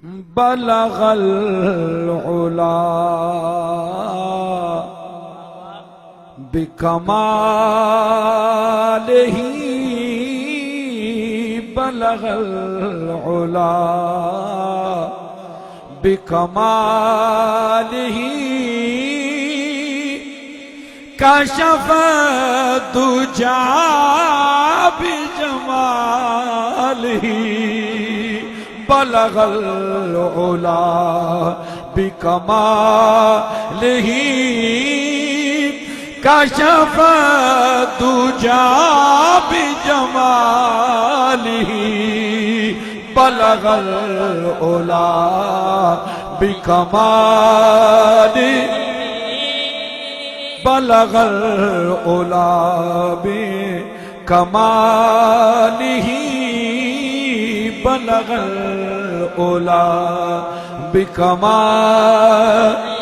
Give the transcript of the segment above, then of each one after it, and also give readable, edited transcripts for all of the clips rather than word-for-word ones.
بلغ العلا بکمالہ بلغ العلا بکمالہ کشف الدجى بجمالہ بلغ العلا بکمالہ کشف الدجى بجمالہ بلغ العلا بکمالہ بلغ العلا بکمالہ بلغ العلا بکمالہ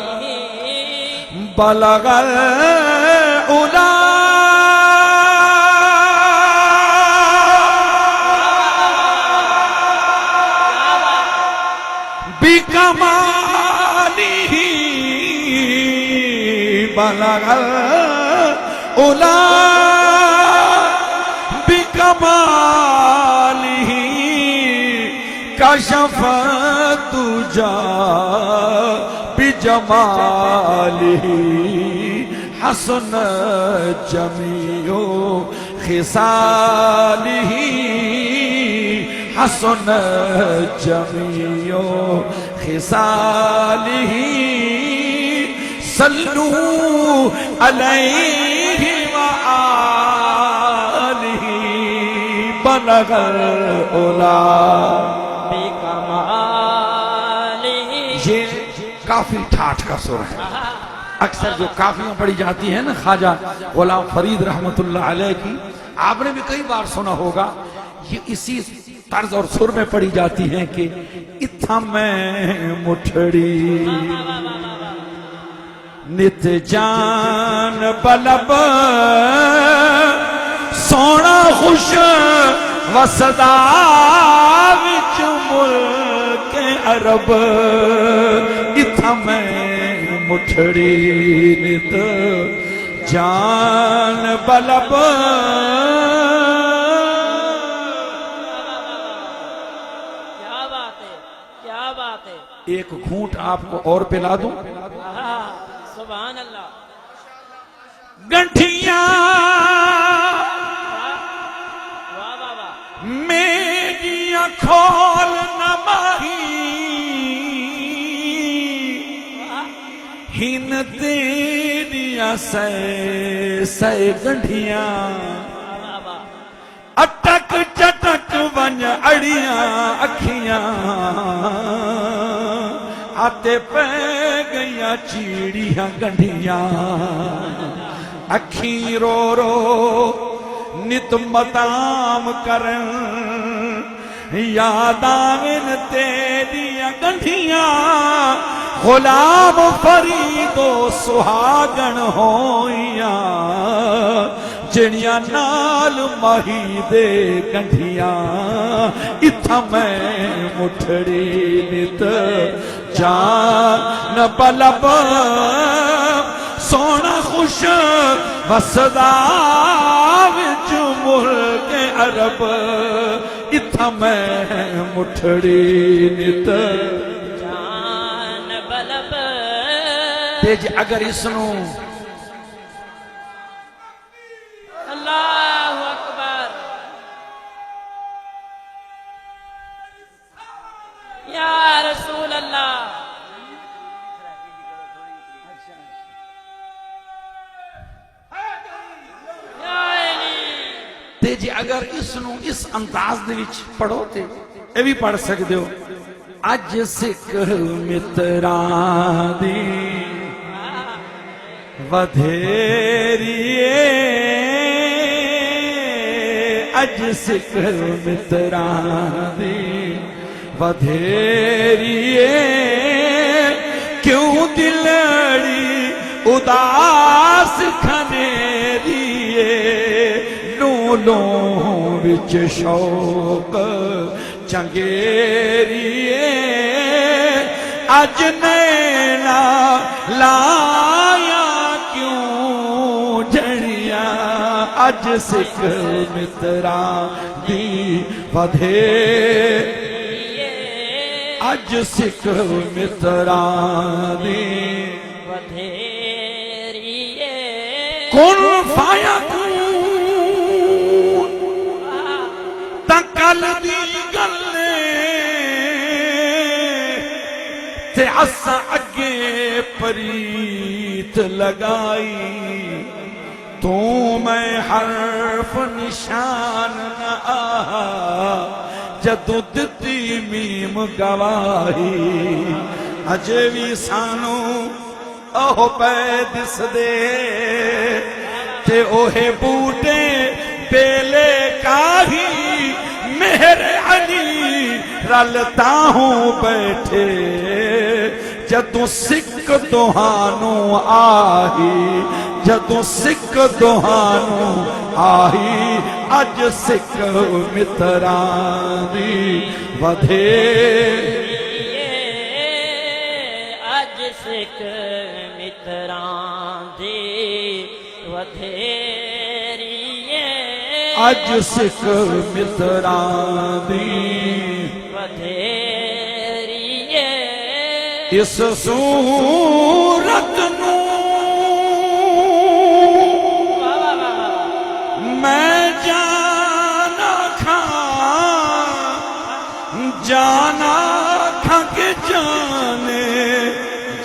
بلغ العلا بکمالہ بلغ العلا بکمالہ کشف الدجى بجمالہ حسن جمیع خصالہ حسن جمیع خصالہ صلو علیہ وآلہ بلغ العلا بکمالہ. یہ کافی ٹھاٹھ کا سر ہے. اکثر جو کافیاں پڑھی جاتی ہیں نا خواجہ غلام فرید رحمت اللہ علیہ کی، آپ نے بھی کئی بار سنا ہوگا، یہ اسی طرز اور سر میں پڑھی جاتی ہیں کہ اتھا میں مٹھڑی نت جان بلب سونا خوش وسدا وچ ملک عرب اتھا میں مٹھڑی نت جان بلب کیا بات ہے، کیا بات ہے. ایک گھونٹ آپ کو اور پلا دوں. سبحان اللہ. گنٹھیاں واہ واہ واہ. میریاں کھول نہ ماہی ہن تیریاں سے گنٹھیاں اٹک چٹک ون اڑیاں اکھیاں آتے پہ گئیاں چیڑیاں گنڈیاں اکھیں رو رو نت متام کرن یاد آون تیریاں گنڈیاں غلام فرید و سہاگن ہوئیاں جڑیاں نال ماہی دے گنڈیاں اتھا میں مٹھڑی نت جان بلب سونا خوش وسدا وچ ملک عرب اتھا میں مٹھڑی نت جان بلب. تیج اگر اسنو اللہ اکبر. یا رسول اللہ. یا علی. تے جی اگر اسنو اس انداز دے وچ پڑھو تے اے بھی پڑھ سکتے ہو. اج سکھ متراں دی ودھیریے اج سکھ متراں دی ودھیریے کیوں دلڑی اداس کھنیریے نولوں وچ شوق چنگیریے اج نینا لایا کیوں جڑیا اج سکھ متراں دی ودھے اج سکھ متراں دی ودھیریے کن فایا کل دی گلے تے اسا اگے پریت لگائی تو میں حرف نشان نہ آہا جدو دتی میم گواہی اجے بھی سانو اوہ پہ دس دے تے اوہے بوٹے بیلے کاہی میرے علی رلتا ہوں بیٹھے جدو سکھ دہانوں آہی جدو سکھ دہانوں آہی اج سکھ متراں دی ودھے اج سکھ متراں دی ودھیریے اج سکھ متراں دی ودھیریے اس صورت نو میں جانا کھاں کہ جانے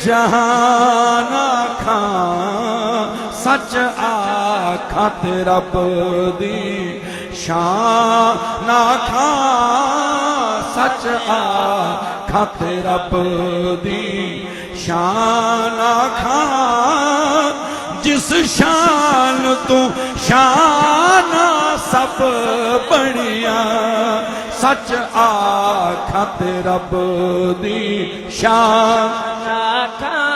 جہانا کھاں سچ آکھاں تے رب دی شان آکھاں سچ آکھاں تے رب دی شان آکھاں جس شان تو شان سب بڑیاں سچ آکھاں تے رب دی شان آکھاں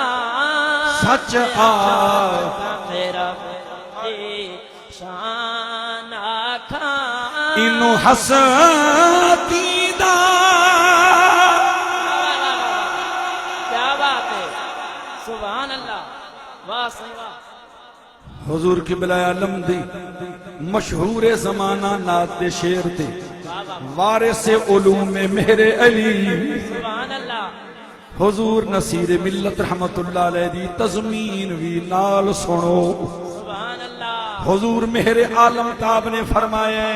سچ آکھاں شان آکھاں انو حسدی دا کیا بات ہے سبحان اللہ واہ سی واہ حضور قبلہ عالم دی مشہور زمانہ نات دے شیر تے وارث علوم میرے علی سبحان اللہ حضور نصیر ملت رحمت اللہ علیہ دی تضمین وی نال سنو سبحان اللہ حضور میرے عالم تاب نے فرمایا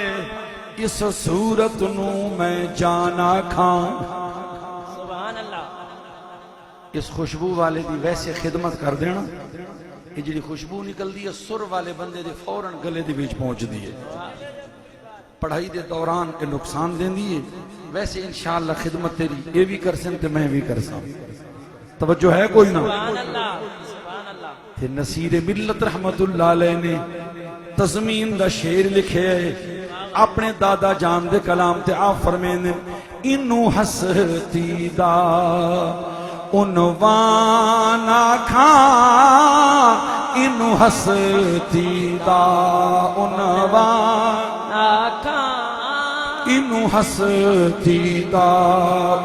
اس صورت نو میں جانا کھاں سبحان اللہ اس خوشبو والے دی ویسے خدمت کر دینا یہ جڑی خوشبو نکل دی ہے سر والے بندے دے فوراں گلے دے وچ پہنچ دی ہے پڑھائی دے دوران کے نقصان دین دیئے ویسے انشاءاللہ خدمت تیری یہ بھی کر سن تے میں بھی کر سن توجہ ہے کوئی نہ سبحان اللہ سبحان اللہ تے نصیر ملت رحمت اللہ علیہ نے تضمین دا شعر لکھے ہے اپنے دادا جان دے کلام تے آپ فرمینے انو ہستی دا عنوان آکھاں انو ہستی دا عنوان آکھاں انو ہستی دا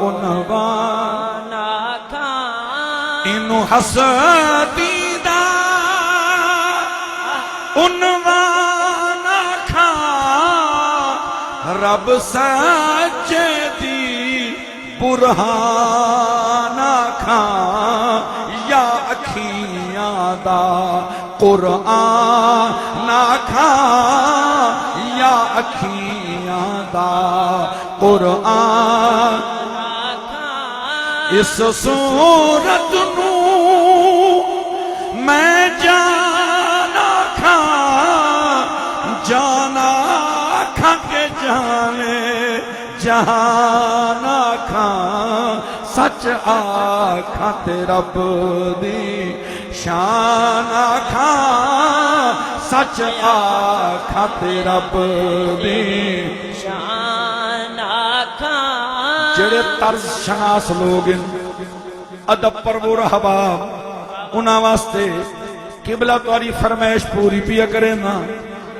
عنوان آکھاں انو ہستی دا عنوان آکھاں رب سجدی برہان آکھاں یا اکھیاں دا قرآن آکھاں یا اکھیاں دا قرآن اس صورت نو میں جانا کھاں کہ جانے جہانا کھاں سچ آکھاں تے رب دی شان آکھاں سچ آکھاں تے رب دی شان آکھاں جڑے طرز شناس لوگ ادب پرور احباب انہاں واسطے قبلہ تواری فرمائش پوری پیا کرے نا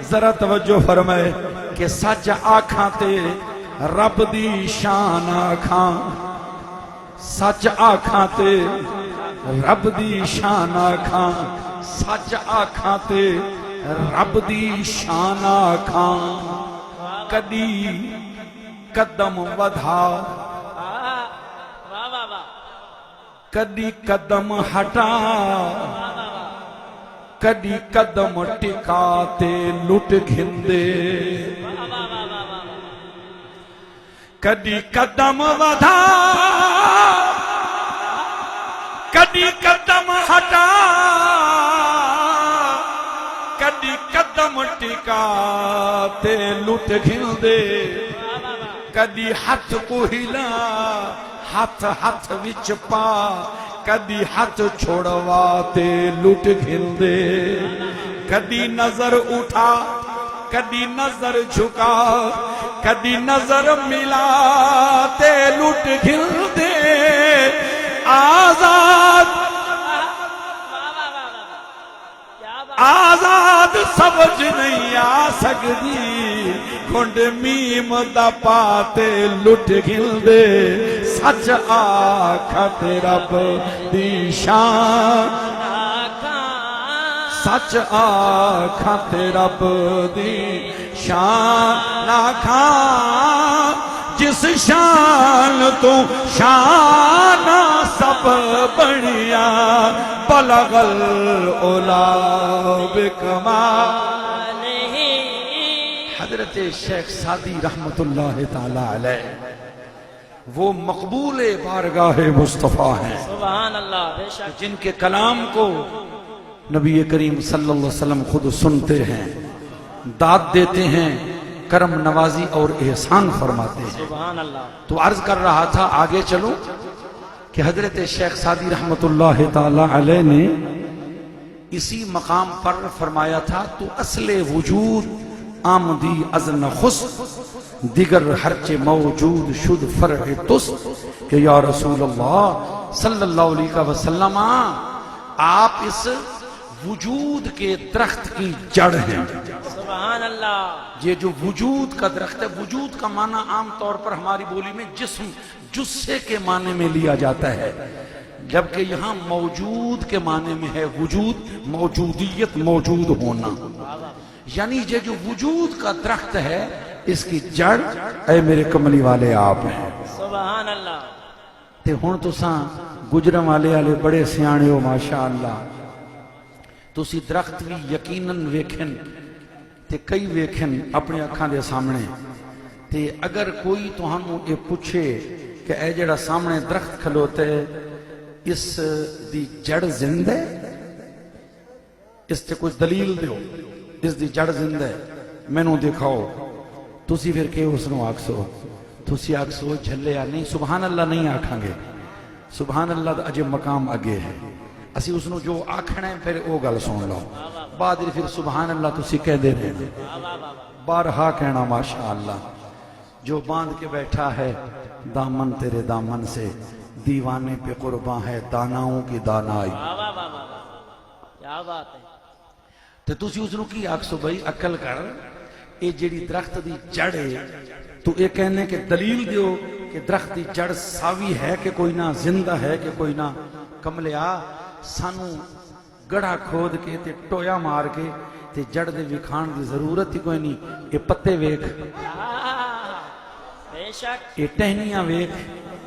ذرا توجہ فرمائے کہ سچ آکھاں تے رب دی شان آکھاں سچ آکھاں تے رب دی شان آکھاں سچ آکھاں تے رب دی شان آکھاں کدی قدم ودھا واہ واہ واہ کدی قدم ہٹا کدی قدم ٹکا تے لٹ گھندے کدی قدم ودھا کدی قدم ہٹا کدی قدم ٹکا تے لٹ گھندے کدی ہاتھ کو ہلا ہاتھ ہاتھ وچ پا کدی ہاتھ چھوڑوا تے لٹ گھندے کدی نظر اٹھا کدی نظر جھکا کدی نظر ملا تے لٹ گھندے آزاد آزاد سمجھ نہیں آ سکتی کھنڈ میم دا پاتے لٹ گھندے سچ آکھت رب دی شان سچ آکھت رب دی شان آکھاں جس شان تو شان سب بڑھیا بلغ العلا بکمال حضرت شیخ سعدی رحمت اللہ تعالی علیہ وہ مقبول بارگاہ مصطفیٰ ہیں سبحان اللہ بے شک جن کے کلام کو نبی کریم صلی اللہ علیہ وسلم خود سنتے ہیں داد دیتے ہیں کرم نوازی اور احسان فرماتے ہیں سبحان اللہ تو عرض کر رہا تھا آگے چلو کہ حضرت شیخ سعدی رحمت اللہ تعالی علیہ نے اسی مقام پر فرمایا تھا تو اصل وجود آمدی از نخست دیگر ہرچ موجود شد فرع تس کہ یا رسول اللہ صلی اللہ علیہ وسلم آپ اس وجود کے درخت کی جڑ ہیں سبحان اللہ یہ جو وجود کا درخت ہے وجود کا معنی عام طور پر ہماری بولی میں جسم جسے کے معنی میں لیا جاتا ہے جبکہ یہاں موجود کے معنی میں ہے وجود موجودیت موجود ہونا یعنی یہ جو وجود کا درخت ہے اس کی جڑ اے میرے کملی والے آپ ہیں سبحان اللہ تے ہون تو ساں گجرم والے بڑے سیانے ہو ماشاءاللہ تو اسی درخت بھی یقیناً ویکھن تے کئی ویکھن اپنے اکھاں دے سامنے تے اگر کوئی تو ہم یہ پوچھے کہ اے جڑا سامنے درخت کھلوتے اس دی جڑ زندہ ہے اس تے کچھ دلیل دیو اس دی جڑ زندہ ہے میں نو دکھاؤ تسی پھر کہ اس نو آکسو تسی آکسو جھلے یا نہیں سبحان اللہ نہیں آکھاں گے سبحان اللہ دا اجے مقام اگے ہے اسی اس نو جو آکھنا ہے پھر او گل سن لو بعد پھر سبحان اللہ تسی کہہ دے رہے بارہا کہنا ماشاءاللہ جو باندھ کے بیٹھا ہے دامن تیرے دامن سے دیوانے پہ قرباں ہے داناؤں کی دانائی کیا بات ہے تو تسی اس نو کی آکسو بھائی عقل کر اے جیڑی درخت دی جڑ ہے تو اے کہنے کہ دلیل دیو کہ درخت دی جڑ ساوی ہے کہ کوئی نہ زندہ ہے کہ کوئی نہ کملیا سانو گڑھا کھود کے تے ٹویا مار کے تے جڑ دے وکھان دی ضرورت ہی کوئی نہیں اے پتے ویکھ بے شک اے ٹہنیاں ویکھ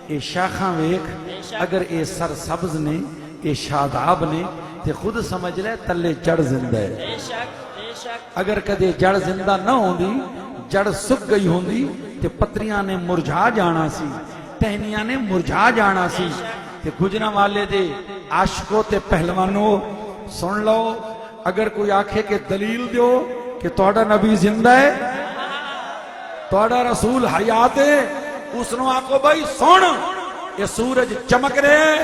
اے شاخاں ویکھ اگر اے سر سبز نے اے شاداب نے تے خود سمجھ لے تلے جڑ زندہ ہے بے شک اگر کدے جڑ زندہ نہ ہوندی جڑ سک گئی ہوندی تے پتریاں نے مرجھا جانا سی ٹہنیاں نے مرجھا جانا سی تے گجرا والے دے عاشقوں تے پہلوانوں سن لو اگر کوئی آکھے کہ دلیل دیو کہ توڑا نبی زندہ ہے توڑا رسول حیات ہے اس نو آکھو بھائی سن یہ سورج چمک رہے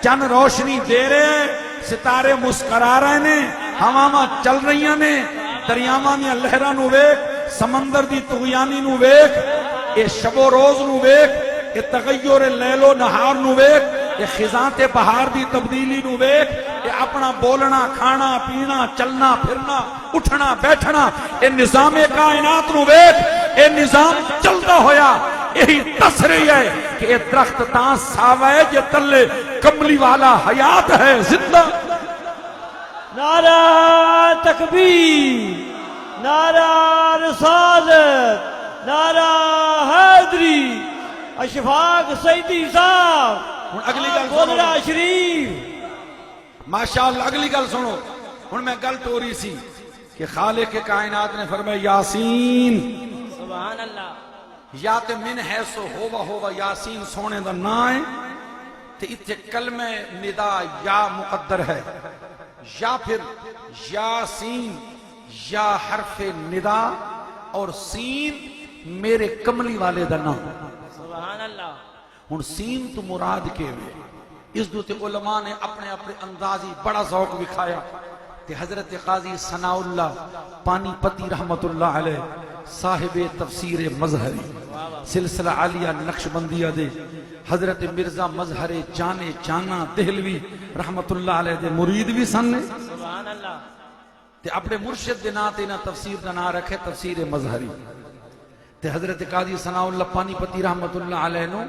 چند روشنی دے رہے ستارے مسکرا رہے نے ہواواں چل رہی نے دریاواں دی لہراں نو ویکھ سمندر دی طغیانی نو ویکھ اے شب و روز نو ویکھ اے تغیر لیل و نہار نو ویکھ اے خزاں تے بہار دی تبدیلی نو ویکھ اے اپنا بولنا کھانا پینا چلنا پھرنا اٹھنا بیٹھنا اے نظام کائنات نو ویکھ اے نظام چلدا ہویا یہی دس رہی ہے کہ یہ درخت تاں ساوے جے تلے کملی والا حیات ہے زندہ. نعرہ تکبیر، نعرہ رسالت، نعرہ حیدری، اشفاق سیدی صاحب، ہن اگلی گل گولڑا سنو شریف. ماشاءاللہ. اگلی گل سنو. ہن میں گل ٹوری سی کہ خالق کے کائنات نے فرمایا یاسین. سبحان اللہ. یا تے من ہے سو ہوا یاسین سونے دا نام ہے تے اتھے کلمہ ندا یا مقدر ہے، یا پھر یاسین یا حرف ندا اور سین میرے کملی والے دا نام. سبحان اللہ. ہن سین تو مراد کے وے اس دوتے علماء نے اپنے اپنے اندازی بڑا ذوق دکھایا کہ حضرت قاضی ثناء اللہ پانی پتی رحمت اللہ علیہ صاحب تفسیر مظہری سلسلہ عالیہ نقشبندیہ دے، حضرت مرزا مظہر جانے جانا دہلوی رحمت اللہ علیہ دے مرید بھی سن نے سبحان اللہ. تے اپنے مرشد دے نا تے نا تفسیر دا نا رکھے تفسیر مظہری. تے حضرت قاضی ثناء اللہ پانی پتی رحمت اللہ علیہ نو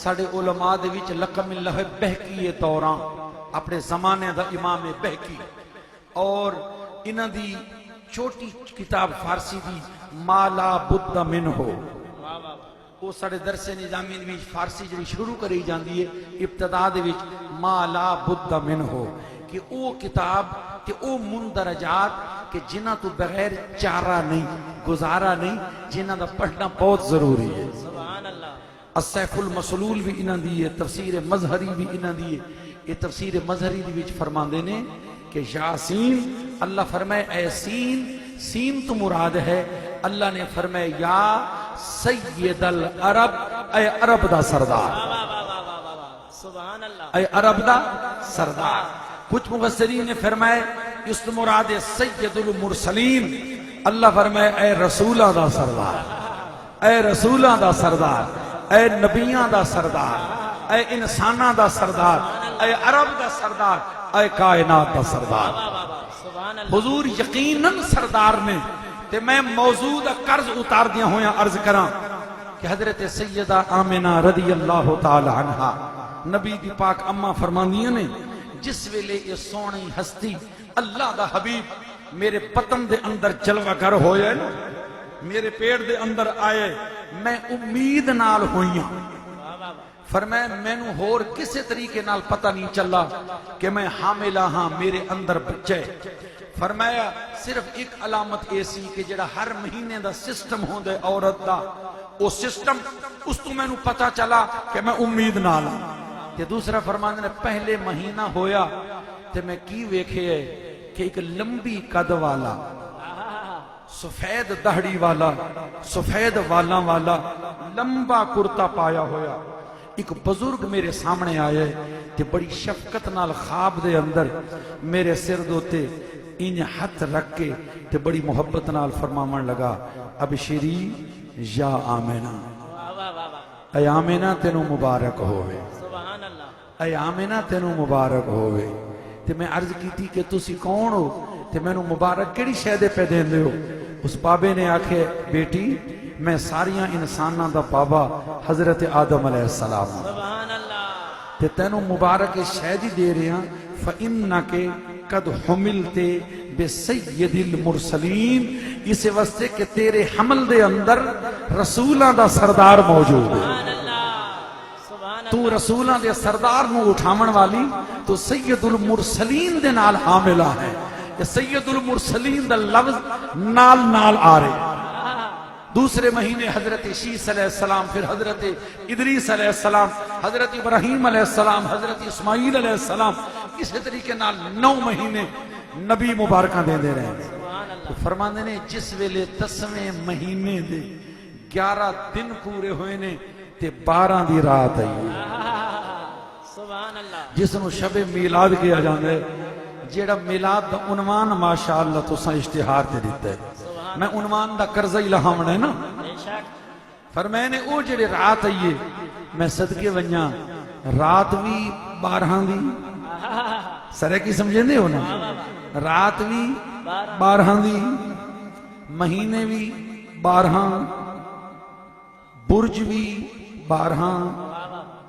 ساڑے علماء دے وچ لقب اللہ بہکی دوران اپنے زمانے دا امام بہکی، اور انہاں دی چھوٹی کتاب فارسی دی ما لا بد من ہو، وہ ساڑے درس نظامی دی فارسی جڑی شروع کری جاندی ہے ابتدا دے وچ ما لا بد من ہو، کہ او کتاب کہ او مندرجات کہ جنہ تو بغیر چارہ نہیں گزارا نہیں، جنہ دا پڑھنا بہت ضروری ہے. سبحان اللہ. السیف المسلول بھی انہاں دی ہے، تفسیر مظہری بھی انہاں دی ہے. یہ تفسیر مظہری دی وچ فرماندے نے کہ یاسین اللہ فرمائے اے سین، سین تو مراد ہے. اللہ نے فرمائے یا سید العرب، اے عرب دا سردار، سبحان اللہ. اے عرب دا سردار. کچھ مفسرین نے فرمائے اس تو مراد سید المرسلین، اللہ فرمائے اے رسولہ دا سردار، اے رسولہ دا سردار، اے نبیان دا سردار، اے انسانہ دا سردار، اے عرب دا سردار، اے کائنات دا سردار. سبحان اللہ. حضور یقیناً سردار نے. تے میں موضوع دا قرض اتار دیا ہویا عرض کراں کہ حضرت سیدہ آمنہ رضی اللہ تعالی عنہ نبی دی پاک اماں فرماندیاں نے جس ویلے یہ سونی ہستی اللہ دا حبیب میرے پتن دے اندر جلوہ گر ہوئے نا، میرے پیٹ دے اندر آئے، میں امید نال ہوئیاں. فرمایا مینوں ہور کسے طریقے نال پتہ نہیں چلا کہ میں حاملہ ہاں، میرے اندر بچے. فرمایا صرف ایک علامت ایسی کہ جڑا ہر مہینے دا سسٹم ہوندے عورت دا، وہ سسٹم اس تو میں نو پتہ چلا کہ میں امید نال ہاں. تے دوسرا فرمانے نے پہلے مہینہ ہویا تے میں کی ویکھے کہ ایک لمبی قد والا، سفید دہڑی والا، سفید والاں والا، لمبا کرتا پایا ہویا ایک بزرگ میرے سامنے آئے تے بڑی شفقت نال خواب دے اندر میرے سر دوتے انہیں ہاتھ رکھ کے تے بڑی محبت نال فرماون لگا ابشری یا آمینہ، اے آمینہ تینوں مبارک ہوئے، سبحان اللہ. اے آمینہ تینوں مبارک ہوئے. تے میں عرض کی تھی کہ تسی کون ہو تے میں نو مبارک کیڑی شہدے پہ دین دے ہو؟ اس بابے نے آکھے بیٹی میں ساریاں انساناں دا بابا حضرت آدم علیہ السلام سبحان اللہ. تے تینوں مبارک شہدی دے رہے ہیں فَإِنَّكَ قَدْ حُمِلْتِ بِسَيِّدِ الْمُرْسَلِينَ، اس واسطے کہ تیرے حمل دے اندر رسولاں دا سردار موجود ہے. سبحان اللہ. سبحان اللہ. تو رسولاں دے سردار نو اٹھاون والی تو سید المرسلین دے نال حاملہ ہے. یہ سید المرسلین دا لفظ نال نال آ رہے. دوسرے مہینے حضرت شیس علیہ السلام، پھر حضرت ادریس علیہ السلام، حضرت ابراہیم علیہ السلام، حضرت اسماعیل علیہ السلام، اسی طریقے نال 9 مہینے نبی مبارکہ دے رہے ہیں. تو فرماندے نے جس ویلے 10ویں مہینے دے 11 دن پورے ہوئے نے تے 12 دی رات آئی، سبحان اللہ. جس نو شب میلاد کیا جاندے ہے. جیڑا میلاد دا عنوان ماشاءاللہ تساں اشتہار تے دیتا ہے. میں عنوان دا قرضہ ہی لہاونا ہے نا. بے شک. فرمائے نے او جڑے رات آئیے میں صدقے ونجاں رات بھی 12 دی سرے کی سمجھیں دے ہو نا، رات بھی 12 دی، مہینے بھی 12، برج بھی 12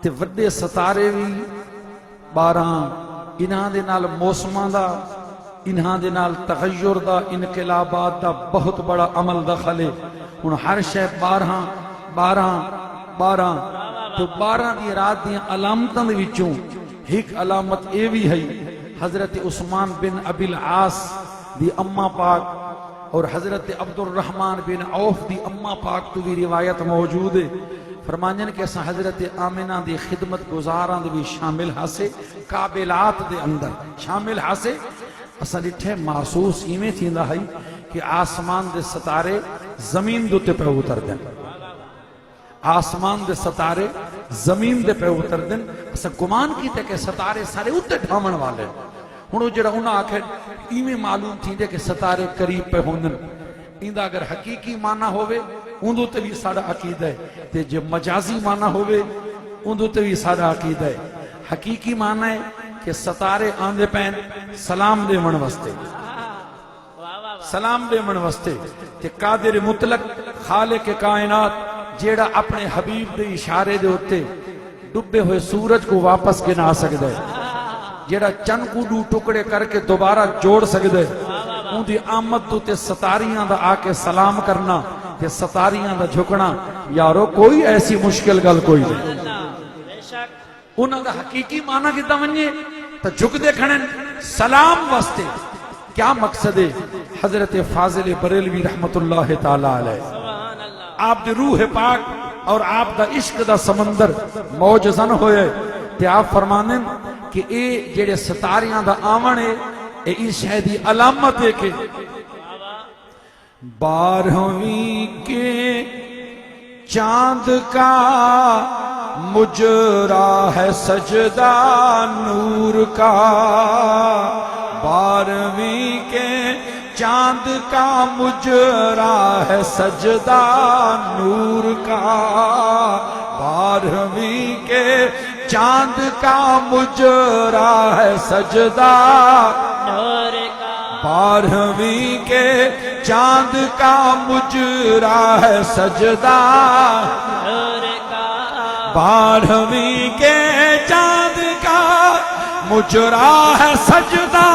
ਤੇ ਵੱਡੇ ਸਿਤਾਰੇ ਵੀ 12 انہاں دے نال موسماں دا انہاں دے نال تغیر دا انقلابات دا بہت بڑا عمل دخل ہے ہن ہر شے 12 12 12 تو 12 دی رات دی علامتاں دے وچوں ایک علامت اے وی ہے حضرت عثمان بن ابی العاص دی اماں پاک اور حضرت عبد الرحمن بن عوف دی اماں پاک تو بھی روایت موجود ہے فرمانجن کہ اساں حضرت آمنہ دی خدمت گزاراں دے بھی شامل ہاسے قابلات دے اندر شامل ہاسے اساں ڈٹھے محسوس ایویں تھیندا ہے کہ آسمان دے ستارے زمین دے تے پہ اتر دین آسمان دے ستارے زمین دے پہ اتر دین اساں گمان کیتے کہ ستارے سارے اتے ڈھامن والے ہن او جڑا انہاں آکھے ایویں معلوم تھیندے کہ ستارے قریب پہ ہوندن ایندا اگر حقیقی معنی ہوئے اندو تے بھی ساڑا عقیدہ ہے تے جو مجازی معنی ہوئے اندو تے بھی ساڑا عقیدہ ہے حقیقی معنی ہے کہ ستارے آندے پین سلام دے من وستے سلام دے من وستے تے قادر مطلق خالق کائنات جیڑا اپنے حبیب دے اشارے دے ہوتے ڈبے ہوئے سورج کو واپس کے نہ سکتا ہے جیڑا چند کو دو ٹکڑے کر کے دوبارہ جوڑ سکتا ہے ان دی آمد تو تے ستاریاں دا آکے سلام کرنا تے ستاریاں دا جھکنا یارو کوئی ایسی مشکل گل کوئی نہیں انہاں دا حقیقی معنی کیتا ونجے تا جھک دے کھڑن سلام واسطے کیا مقصد ہے حضرت فاضل بریلوی رحمت اللہ تعالی علیہ آپ دی روح پاک اور آپ دا عشق دا سمندر موجزن ہوئے تے آپ فرمانیں کہ اے جڑے ستاریاں دا آون ہے اے اس شہدی علامت ہے کہ 12ویں کے چاند کا مجرا ہے سجدہ نور کا 12ویں کے چاند کا مجرا ہے سجدہ نور کا 12ویں کے چاند کا مجرا ہے سجدہ نور کا 12ویں کے چاند کا مجرا ہے سجدہ نور کا 12ویں کے چاند کا مجرا ہے سجدہ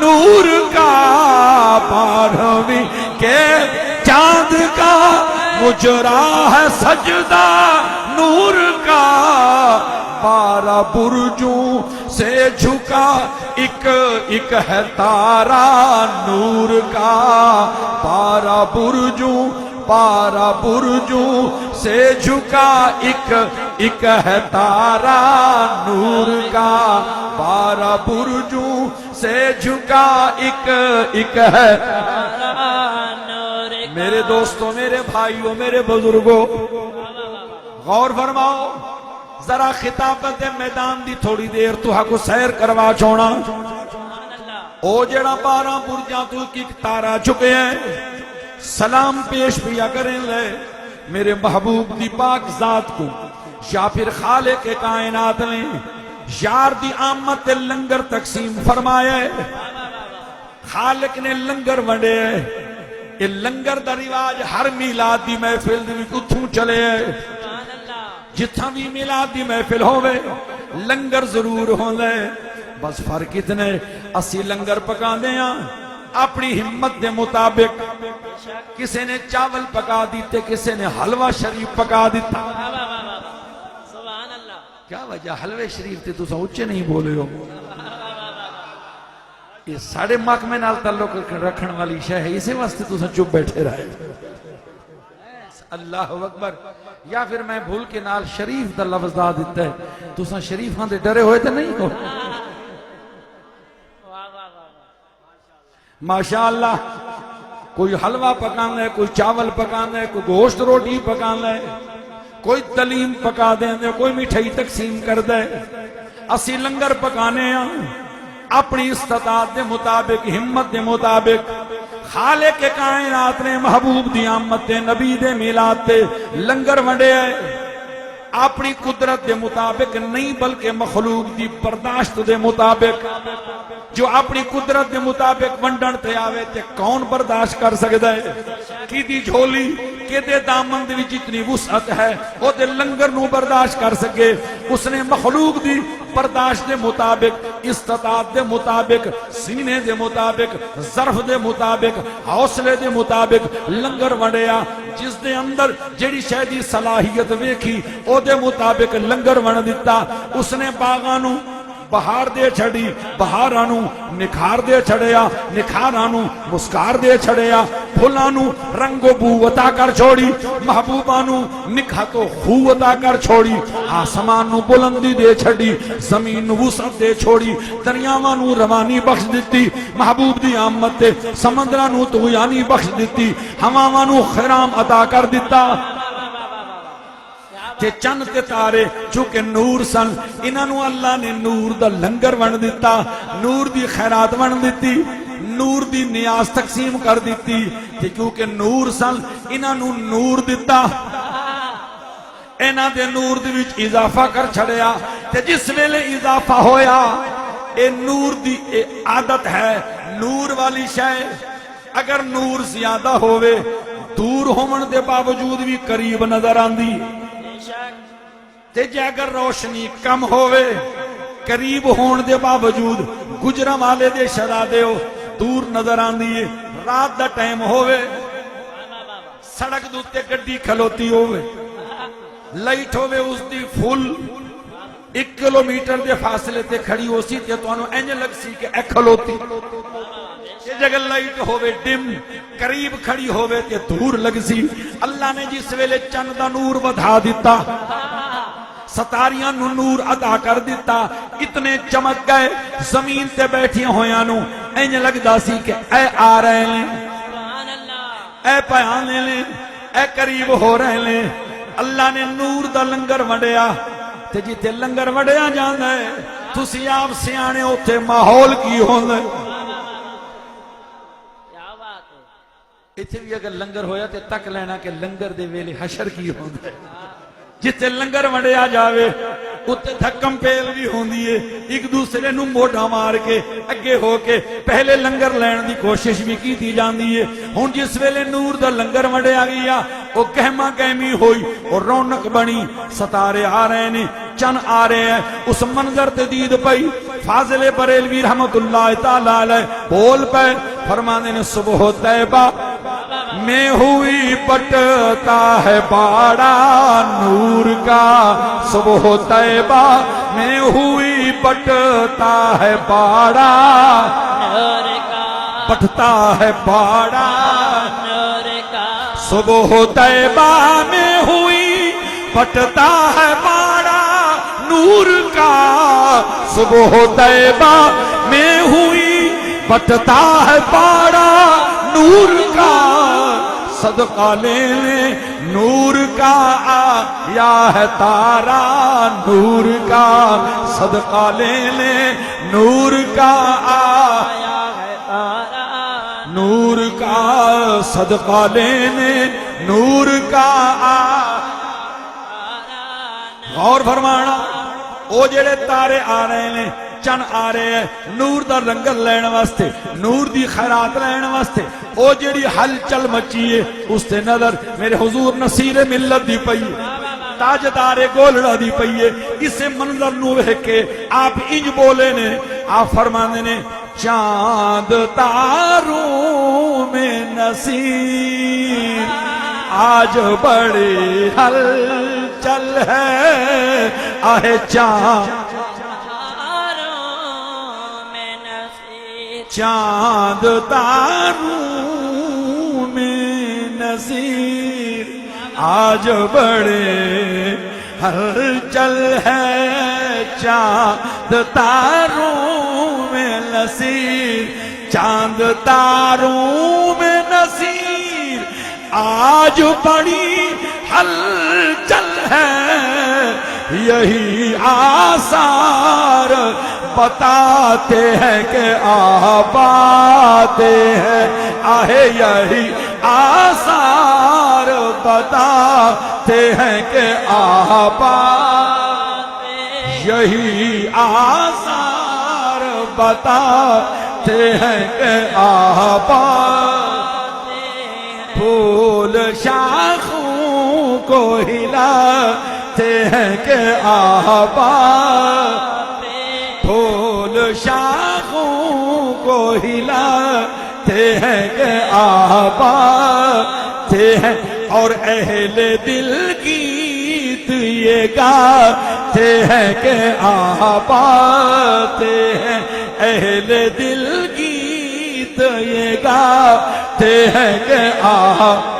نور کا 12ویں کے چاند کا مجرا ہے سجدہ نور کا 12 برجوں سے جھکا ایک ہے تارا نور کا 12 برجوں سے جھکا ایک ہے تارا نور کا 12 برجوں سے جھکا ایک ہے میرے دوستوں میرے بھائیوں میرے بزرگوں غور فرماؤ ذرا خطابت میدان دی تھوڑی دیر تو ہاں کو سیر کروا چھوڑا او جڑا 12 برجاں تو ایک تارا چکے ہیں سلام پیش پیا کریں لے میرے محبوب دی پاک ذات کو یا پھر خالق کائنات میں یار دی آمد لنگر تقسیم فرمایا ہے خالق نے لنگر ونڈے ہے یہ لنگر دا رواج ہر میلاد دی محفل دی اتھوں چلے ہے جتھا بھی میلاد دی محفل ہوئے لنگر ضرور ہوندے بس فرق اتنے اسی لنگر پکا دیا اپنی ہمت دے مطابق کسی نے چاول پکا دیتے کسی نے حلوہ شریف پکا دیتا کیا وجہ حلوہ شریف تے تو اچھے نہیں بولے ہو یہ ساڑھے محکمے نال تعلق رکھن والی شے ہے اسی واسطے تو چپ بیٹھے رہے اللہ اکبر یا پھر میں بھول کے نال شریف دا لفظ دا دیتا ہے تو شریف ہاں دے ڈرے ہوئے تھے نہیں ہو ماشاءاللہ کوئی حلوہ پکانا ہے کوئی چاول پکانا ہے کوئی گوشت روٹی پکانا ہے کوئی تلیم پکا دیں کوئی مٹھائی تقسیم کر دے اسی لنگر پکانے ہیں اپنی استطاعت دے مطابق ہمت دے مطابق خالق کائنات نے محبوب دی آمد دے نبی دے میلاد دے لنگر ونڈے ہے اپنی قدرت دے مطابق نہیں بلکہ مخلوق دی برداشت دے مطابق. جو اپنی قدرت دے مطابق ونڈن تے آوے تے کون برداشت کر سکتا ہے؟ کی دی جھولی کہ دے دامن دے وچ اتنی وسعت ہے او دے لنگر نو برداشت کر سکے. اس نے مخلوق دی برداشت دے مطابق، استطاعت دے مطابق، سینے دے مطابق، ظرف دے مطابق، حوصلے دے مطابق لنگر ونڈیا. جس دے اندر جیڑی شے دی صلاحیت ویکھی او دے مطابق لنگر ونڈ دیتا. اس نے باغانو بہار دے چھڑی، بہارانو نکھار دے چھڑیا، نکھارانو مسکار دے چھڑیا، پھلانو رنگ و بو عطا کر چھوڑی، محبوبانو نکھت و خو عطا کر چھوڑی، آسمانو بلندی دے چھڑی، زمین وسعت دے چھوڑی، دریاوانو روانی بخش دیتی، محبوب دی آمد تے سمندرانو طغیانی بخش دیتی، ہواوانو خرام عطا کر دیتا. تے چند تے تارے چونکہ نور سن، انہوں اللہ نے نور دا لنگر ون دیتا، نور دی خیرات ون دیتی، نور دی نیاز تقسیم کر دیتی. تے کیونکہ نور سن انہوں نور دیتا، انہاں دے نور دی وچ اضافہ کر چھڑیا. تے جس ویلے اضافہ ہویا اے نور دی اے عادت ہے. نور والی شے اگر نور زیادہ ہوئے دور ہومن دے باوجود بھی قریب نظر آندی، تے جے اگر روشنی کم ہوئے قریب ہون دے باوجود گجرا والے دے شرا دے ہو دور نظر آندی ہے. رات دا ٹائم ہوئے سڑک دوتے گڈی کھلوتی ہوئے، لائٹ ہوئے اس دی فل 1 کلومیٹر دے فاصلے تے کھڑی ہو سی تے تو انہوں اینج لگ سی کہ اے کھلوتی. یہ جگہ لائٹ ہوئے ڈم قریب کھڑی ہوئے تے دور لگ سی. اللہ نے جس ویلے چند دا نور بدھا دیتا، ستاریاں نو نور عطا کر دیتا، اتنے چمک گئے زمین تے بیٹھی ہویاں نو اینج لگدا سی کہ اے آ رہے لیں، اے پیانے لیں، اے قریب ہو رہے لیں. اللہ نے نور دا لنگر وڈیا تے جتے لنگر وڈیا جاندہ ہے تسی آپ سیانے ہوتے ماحول کی ہوندہ ہے. اتھے بھی اگر لنگر ہویا تے تک لینا کہ لنگر دے ویلے حشر کی ہوندہ ہے. جتے لنگر وڈیا جاوے اتھے دھکم پیل بھی ہوندی ہے، ایک دوسرے نو موڑا مار کے اگے ہو کے پہلے لنگر لین دی کوشش بھی کی تھی جاندی ہے. ہون جس ویلے نور دا لنگر وڈیا گیا وہ کہما کہمی ہوئی اور رونق بنی، ستارے آ رہے نے، چن آ رہے ہیں. اس منظر تے دید پئی فاضل بریلوی رحمت اللہ تعالیٰ علیہ بول پہ فرمانے نے صبح طیبہ میں ہوئی پٹتا ہے باڑا نور کا، صبح طیبہ میں ہوئی پٹتا ہے باڑا نور کا، پٹتا ہے باڑا نور کا. صبح طیبہ میں ہوئی پٹتا ہے باڑا نور کا، صبح طیبہ میں ہوئی پٹتا ہے باڑا نور کا. صدقہ لینے نور کا آیا ہے تارا نور کا، صدقہ لینے نور کا آیا ہے تارا نور کا، صدقہ لینے نور کا آیا. غور فرمانا او جڑے تارے آ رہے ہیں، چن آ رہے ہیں نور دا لنگر لین واسطے، نور دی خیرات لین واسطے. او جڑی حل چل مچیے اس تے نظر میرے حضور نصیر ملت دی پئی، تاجدار گولڑا دی پئی. اسے منظر نو کے آپ انج بولے نے، آپ فرمانے نے چاند تاروں میں نصیر آج بڑی حل چل ہے، آہ چاند چاند تاروں میں نصیر آج بڑے ہلچل ہے، چاند تاروں میں نصیر، چاند تاروں میں نصیر آج بڑی ہلچل ہے. یہی آثار بتاتے ہیں کہ آپ آتے ہیں، آہے یہی آثار بتاتے ہیں کہ آباد یہی آثار بتاتے ہیں کہ آباد پھول شاخوں کو ہلاتے ہیں کہ آباد پھول شاخوں کو ہلاتے ہیں کہ آباد ہیں اور اہل دل گیت یہ گاتے ہیں کہ آباد ہیں اہل دل گیت یہ گاتے ہیں کہ آباد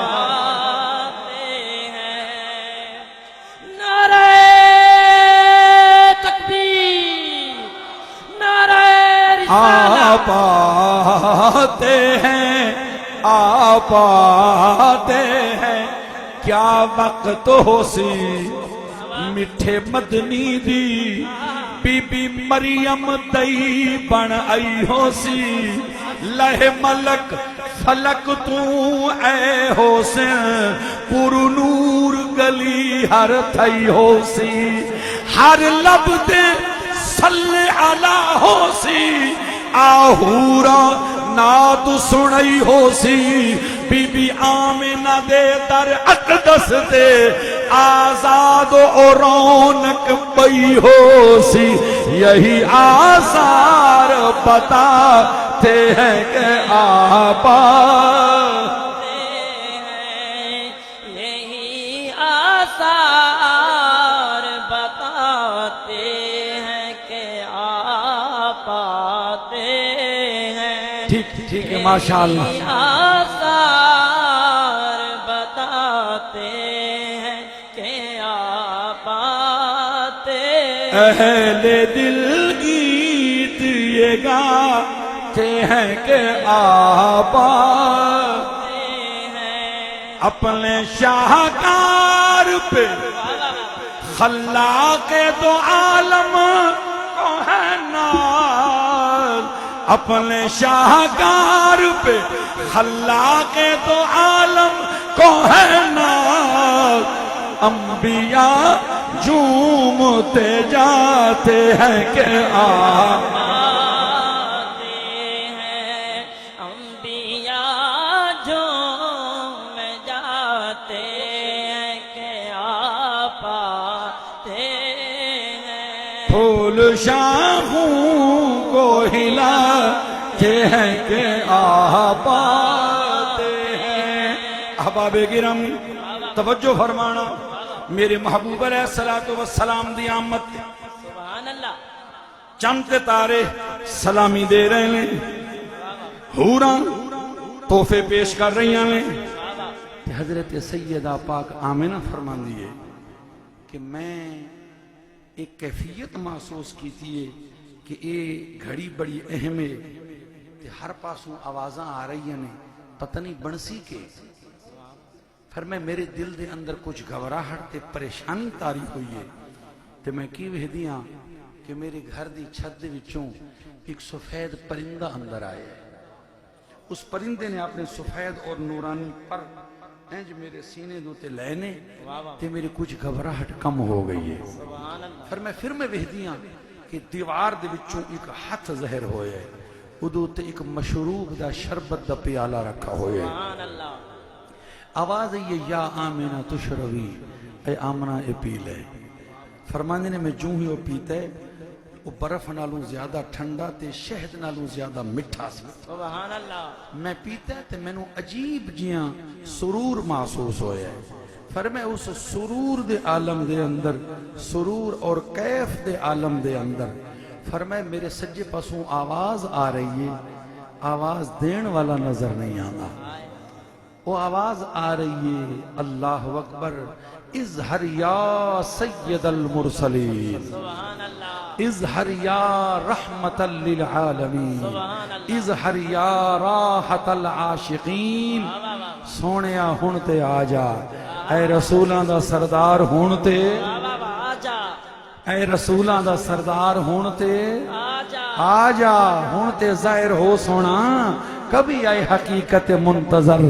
آپاتے ہیں آپاتے ہیں کیا وقت ہو سی میٹھے مدنی دی بی بی مریم دئی بن آئی ہو سی لہ ملک فلک تو اے ہو سے پر نور گلی ہر تھئی ہو سی ہر لب دے صلی علی ہو سی آہورا نات سنئی ہو سی بی بی آمنہ دے در اقدس دے آزاد و رونق پئی ہو سی یہی آثار بتاتے ہیں کہ آباد یہی آثار بتاتے ہیں کہ آپاتے ہیں ٹھیک ہے ماشاءاللہ آثار بتاتے ہیں کہ آپاتے اہل دل گیت یہ گاتے ہیں کہ آباد اپنے شاہکار پہ خلاق دو عالم کو ہے ناز اپنے شاہکار پہ خلاق دو عالم کو ہے ناز انبیاء جھومتے جاتے ہیں کہ آتے ہیں انبیاء جھوم جاتے ہیں کہ آپاتے ہیں پھول شاخوں کو ہلاتے ہیں کہ آباد ہیں احباب گرم توجہ فرمانا میرے محبوب علیہ السلام دی آمد سبحان اللہ چند تارے سلامی دے رہے ہیں حوراں تحفے پیش کر رہی ہیں حضرت سیدہ پاک آمنہ فرمان دیئے کہ میں ایک کیفیت محسوس کی تھی کہ اے گھڑی بڑی اہم ہے کہ ہر پاسوں آوازاں آ رہی ہیں پتہ نہیں بنسی کے پھر میں میرے دل دے اندر کچھ گھبراہٹ تے پریشانی تاری ہوئی ہے تے میں کی وحدیاں کہ میرے گھر دی چھت دے وچوں ایک سفید پرندہ اندر آئے اس پرندے نے اپنے سفید اور نورانی پر جو میرے سینے دو تے لینے تے میرے کچھ گھبراہٹ کم ہو گئی ہے پھر میں وحدیاں کہ دیوار دے وچوں ایک ہاتھ ظاہر ہوئے ہے ادو تے ایک مشروب دا شربت دا پیالہ رکھا ہوئے ہے آواز یہ یا آمنہ تشروی اے آمنہ اے پی لے فرمانے نے میں جوں ہی وہ پیتا ہے وہ برف نالوں زیادہ ٹھنڈا تے شہد نالوں زیادہ مٹھا سی سبحان اللہ میں پیتا ہے تے میں نو عجیب جیاں سرور محسوس ہویا ہے پھر میں اس سرور دے عالم دے اندر سرور اور کیف دے عالم دے اندر پھر میں میرے سجے پاسوں آواز آ رہی ہے آواز دین والا نظر نہیں آنا وہ آواز آ رہی ہے اللہ اکبر اظہر یا سید المرسلین سبحان اللہ اظہر یا رحمت للعالمین اظہر یا راحت العاشقین سونیا ہونتے آجا اے رسولاں دا سردار ہونتے اے رسولاں دا سردار ہونتے آجا ہون تے ظاہر ہو سونا کبھی آئے حقیقت منتظر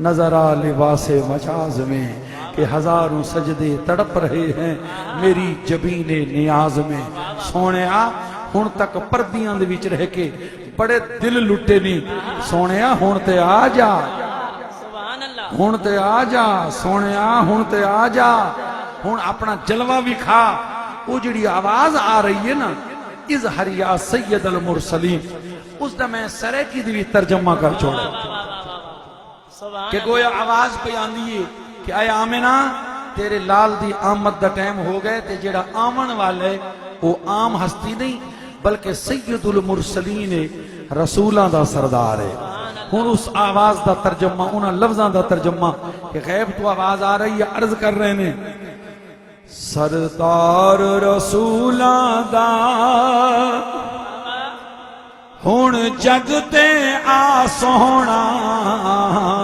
نظر آ لباس مجاز میں کہ ہزاروں سجدے تڑپ رہے ہیں میری جبین نیاز میں سونے آ ہون تک پردیاں دے وچ رہ کے بڑے دل لٹے نہیں سونے آ ہون تے آجا سبحان اللہ ہون تے آجا سونے آ ہون تے آجا ہون اپنا جلوہ بھی کھا وہ جڑی آواز آ رہی ہے نا اظہر یا سید المرسلین اس دا میں سرے کی دیوی ترجمہ کر چھوڑا سبحان کہ گویا آواز پہ آندی ہے کہ اے آمنہ تیرے لال دی آمد دا ٹائم ہو گئے تے جڑا آمن والے وہ عام ہستی نہیں بلکہ سید المرسلین رسولان دا سردار ہے ہون اس آواز دا ترجمہ انہاں لفظاں دا ترجمہ کہ غیب تو آواز آ رہی ہے عرض کر رہے ہیں سردار رسولان دا ہون جگتے آ سونا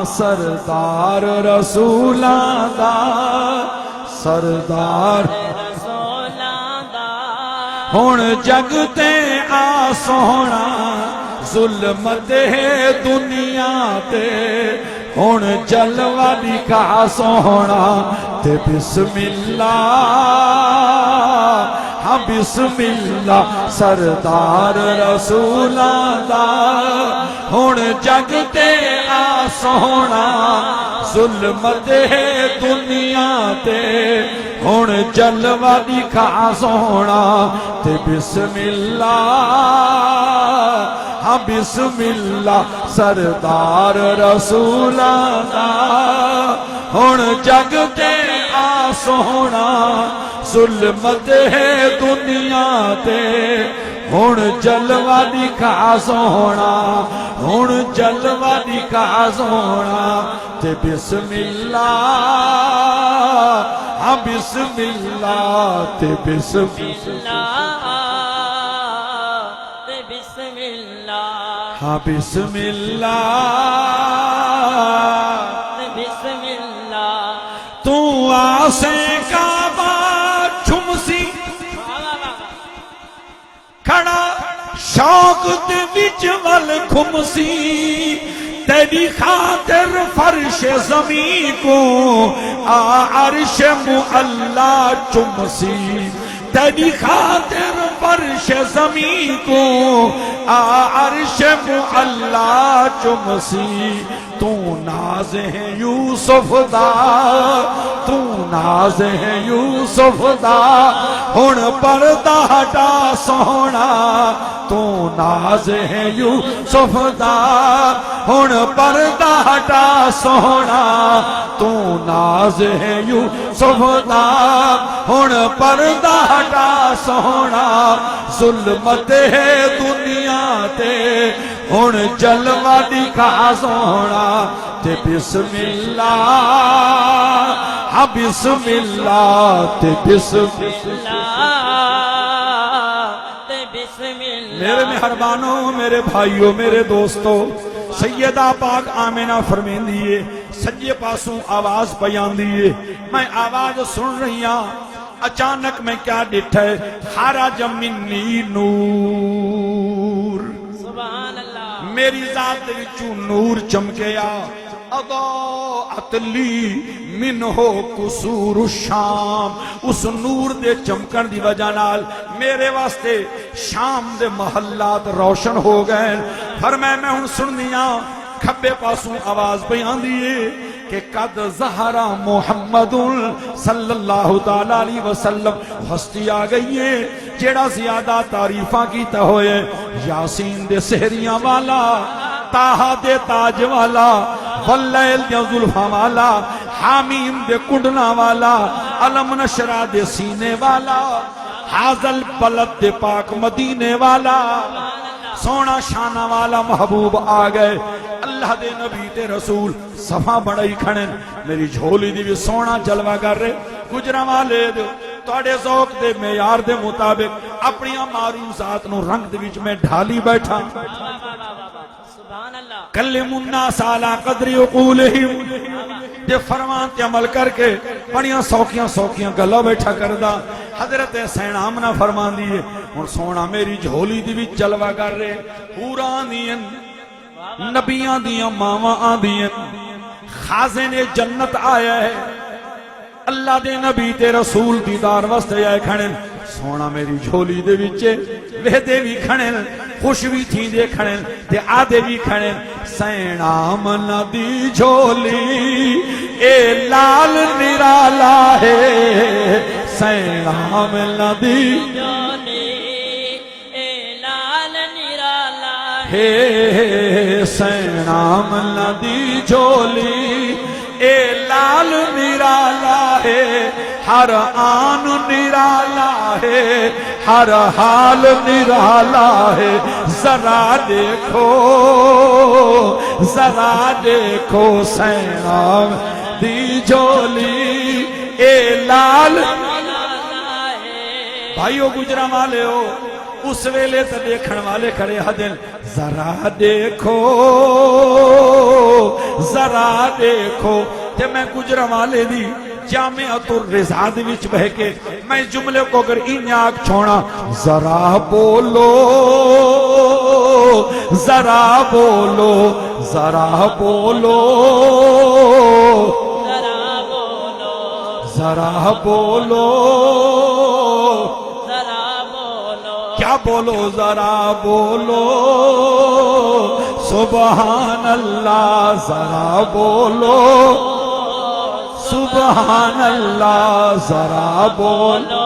سردار رسولان دا سردار ہون جگتے آ سونا ظلمت ہے دنیا تے ہون جلوہ دکھا سونا تے بسم اللہ ہاں بسم اللہ سردار رسولان دا ہون جگتے آ سونا ظلمت ہے دنیا تے ہون جلوہ دکھا سونا تے بسم اللہ ہاں بسم اللہ سردار رسولان دا ہون جگتے آ سونا ظلمت ہے دنیا تے ہون جلوہ دکھا سونا ہون جلوہ دکھا سونا تے بسم اللہ ہاں بسم اللہ تے بسم اللہ بسم اللہ ہاں بسم اللہ بسم اللہ تو آسے کعبہ چھمسی کھڑا شوق دے وچ ول کھمسی تیری خاطر فرش زمین کو عرش معلا چمسی تیری خاطر فرش زمین کو عرش معلا چمسی تو ناز ہے یوسف دا تو ناز ہے یوسف دا ہن پردہ ہٹا سونا تو ناز ہے یوسف دا ہن پردہ ہٹا سونا تو ناز ہے یوسف دا ہن پردہ ہٹا سونا ظلمت ہے دنیا تے ہن جلوہ دکھا سونا تے بسم اللہ ہاں بسم اللہ تے بسم اللہ تے بسم اللہ میرے مہربانوں میرے بھائیوں میرے دوستوں سیدہ پاک آمینہ فرمین دیئے سجے پاسوں آواز بیان دیئے میں آواز سن رہی ہاں اچانک میں کیا ڈٹھا ہے خارج منی نور سبحان اللہ میری ذات وچوں نور چمکیا اضاءت لی منہ قصور الشام اس نور دے چمکن دی وجہ نال میرے واسطے شام دے محلات روشن ہو گئے فرمایا میں ہن سننیاں کھبے پاسوں آواز بیان دیئے کہ قد ظہر محمد صلی اللہ تعالیٰ علیہ وسلم ہستی آ گئی ہے جیڑا زیادہ تعریفاں کیتا ہوئے یاسین دے سحریاں والا تاہا دے تاج والا واللیل دے ظلفہ والا حامیم دے کنڈنا والا علم نشرہ دے سینے والا حاضل بلد دے پاک مدینے والا سونا شانہ والا محبوب آ گئے اللہ دے نبی تے رسول صفا بڑائی کھڑن میری جھولی دی بھی سونا جلوہ کر رہے گجرہ والے دے توڑے ذوق دے معیار دے مطابق اپنی معروضات نو رنگ دے وچ میں ڈھالی بیٹھا سبحان اللہ کلم الناس علی قدر عقولہم دے فرمان تے عمل کر کے بڑیاں سوکیاں گلا بیٹھا کردہ حضرت حسین آمنہ فرمان دیئے اور سونا میری جھولی دی بھی جلوہ کر رہے حوران دیئن نبیان دیئن ماوان دیئن خازن جنت آیا ہے اللہ دے نبی تے رسول دیدار واسطے آئے کھڑے سونا میری جھولی دے وچے وہدے بھی کھڑے خوش بھی تھی دے کھڑے تے آدھے بھی کھڑے حسین آمنہ دی جھولی اے لال نرالا ہے حسین آمنہ دی جھولی اے لال نرالا ہے حسین آمنہ دی جھولی اے لال نرالا ہے ہر آن نرالا ہے ہر حال نرالا ہے ذرا دیکھو سینام دی جھولی اے لال بھائیو گجرا والے ہو اس ویلے تے دیکھن والے کھڑے ہدن ذرا دیکھو تے میں گجرا والے دی جامعۃ الرضا وچ بہ کے میں جملے کو اگر انیاک چھوڑا ذرا بولو ذرا بولو ذرا بولو ذرا بولو کیا بولو ذرا بولو سبحان اللہ ذرا بولو سبحان اللہ ذرا بولو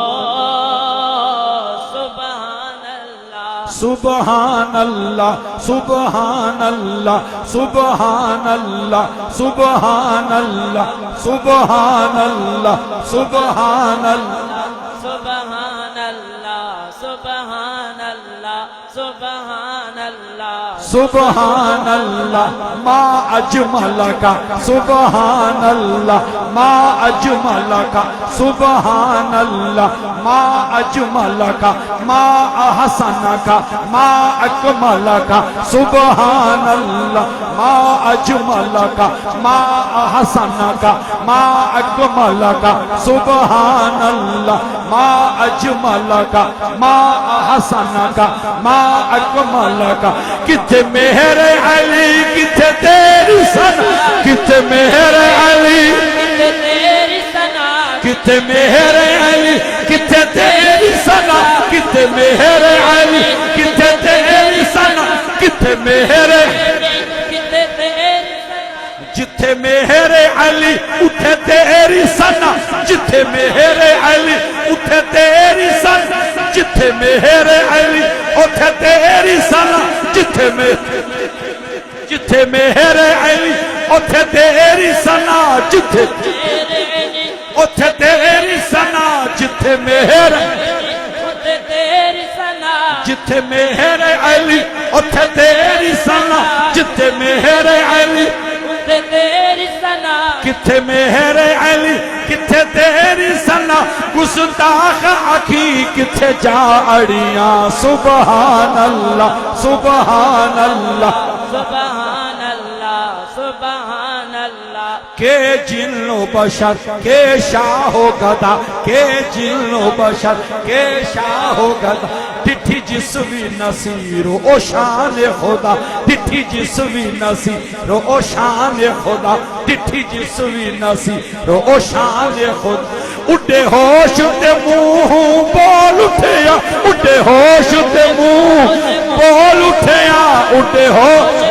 سبحان اللہ سبحان اللہ سبحان اللہ سبحان اللہ سبحان اللہ سبحان اللہ سبحان اللہ سبحان اللہ سبحان اللہ سبحان اللہ ما اجملک سبحان اللہ ما اجملک سبحان اللہ ما اجملک ما احسنک ما اکملک سبحان اللہ ما اجملک ما احسنک ما اکملک سبحان اللہ ما اجملک ما احسنک ما اکملک کتے مہر علی کتے تیری ثنا کتے مہر علی کتے مہر علی کتے تیری ثنا کتے مہر علی کتے تیری ثنا کتے مہر جتھے مہر علی اتھے تیری ثنا جتھے مہر علی اتھے تیری ثنا جتھے مہر علی اتھے تیری ثنا جتھے مہر علی اتھے تیری ثنا جتھے اتھے تیری ثنا جتھے مہر جتھے مہر علی اتھے تیری ثنا جتھے مہر علی کتھے مہر علی کتھے تیری ثنا گستاخ آکھی کتھے جاڑیاں سبحان اللہ سبحان اللہ سبحان اللہ سبحان اللہ کہ جن و بشر کہ شاہ و گدا کہ جن و بشر کہ شاہ و گدا ٹھٹھی جسوی نصیر او شان خدا ٹھٹھی جسوی نصیر او شان خدا ٹھٹھی جسوی نصیر او شان خدا اٹھے ہوش تے منہ بول اٹھیا اٹھے ہوش تے منہ بول اٹھیا اٹھے ہوش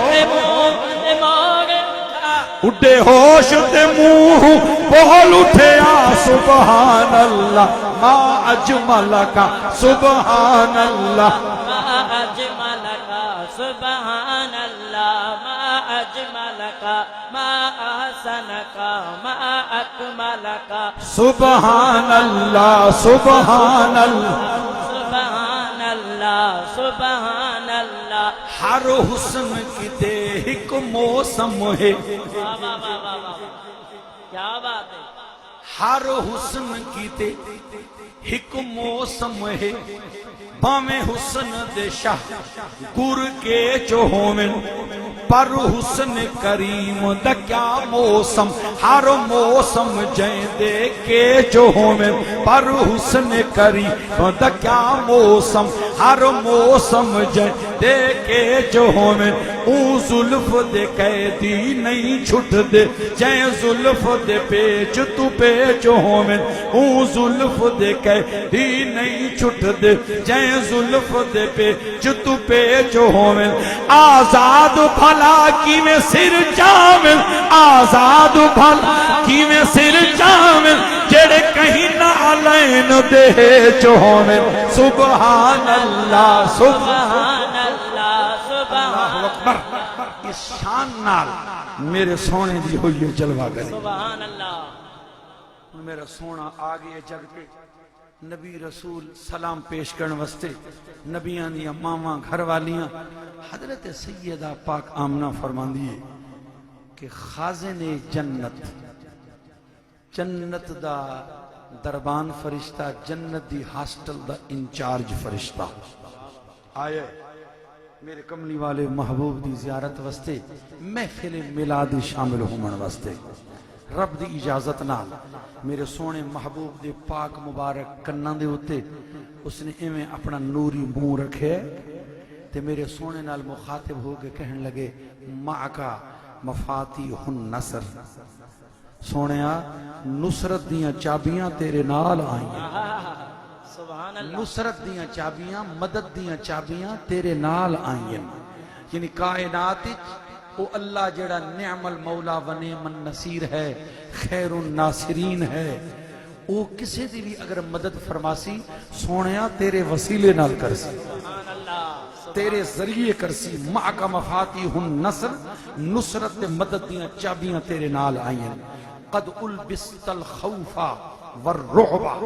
اٹھے ہوش تے منہ بول اٹھیا سبحان اللہ ما اجملک سبحان اللہ ما اجملک سبحان اللہ ما اجملک ما احسنک ما اکملک سبحان اللہ سبحان اللہ سبحان اللہ سبحان اللہ ہر حسن کی دے ایک موسم ہے کیا بات ہے ہر حسن کی دے ایک موسم ہے باویں حسن دے شاہ گر کے جو ہومن پر حسن کریم دا کیا موسم ہر موسم جائیں دے کے جو ہوئے پر حسن کریم دا کیا موسم ہر موسم جائیں دے کے جو ہوئے اون زلف دے قیدی نہیں چھٹ دے جائیں زلف دے پیچ تو پیچ ہوئے اون زلف دے قیدی نہیں چھٹ دے جائیں زلف دے پیچ تو پیچ ہوئے آزاد بھلا کی میں سر جامل آزاد بھلا کی میں سر جامل جڑے کہیں نہ علین دے جو ہوئے سبحان اللہ سبحان اللہ سبحان اکبر اس شان نال میرے سونے دی ہوئی جلوہ کرے سبحان اللہ میرا سونا آگے جگ پہ نبی رسول سلام پیش کرن وستے نبیان دیا ماما گھر والیاں حضرت سیدہ پاک آمنہ فرمان دیئے کہ خازن جنت جنت دا دربان فرشتہ جنت دی ہاسٹل دا انچارج فرشتہ آئے میرے کملی والے محبوب دی زیارت وستے محفل میلاد شامل ہومن وستے رب دی اجازت نال میرے سونے محبوب دے پاک مبارک کناں دے ہوتے اس نے ایویں اپنا نوری منہ رکھے تے میرے سونے نال مخاطب ہو کے کہنے لگے معکا مفاتیح النصر سونیا نصرت دیاں چابیاں تیرے نال آئیں سبحان اللہ نصرت دیاں چابیاں مدد دیاں چابیاں تیرے نال آئیں یعنی کائنات وہ اللہ جڑا نعم المولا و نعم النصیر ہے خیر الناصرین ہے وہ کسی دی بھی اگر مدد فرماسی سونیا تیرے وسیلے نال کرسی سبحان اللہ تیرے ذریعے کرسی معک مفاتیح النصر نصرت مدد دیاں چابیاں تیرے نال آئیں قد البست الخوف والرعب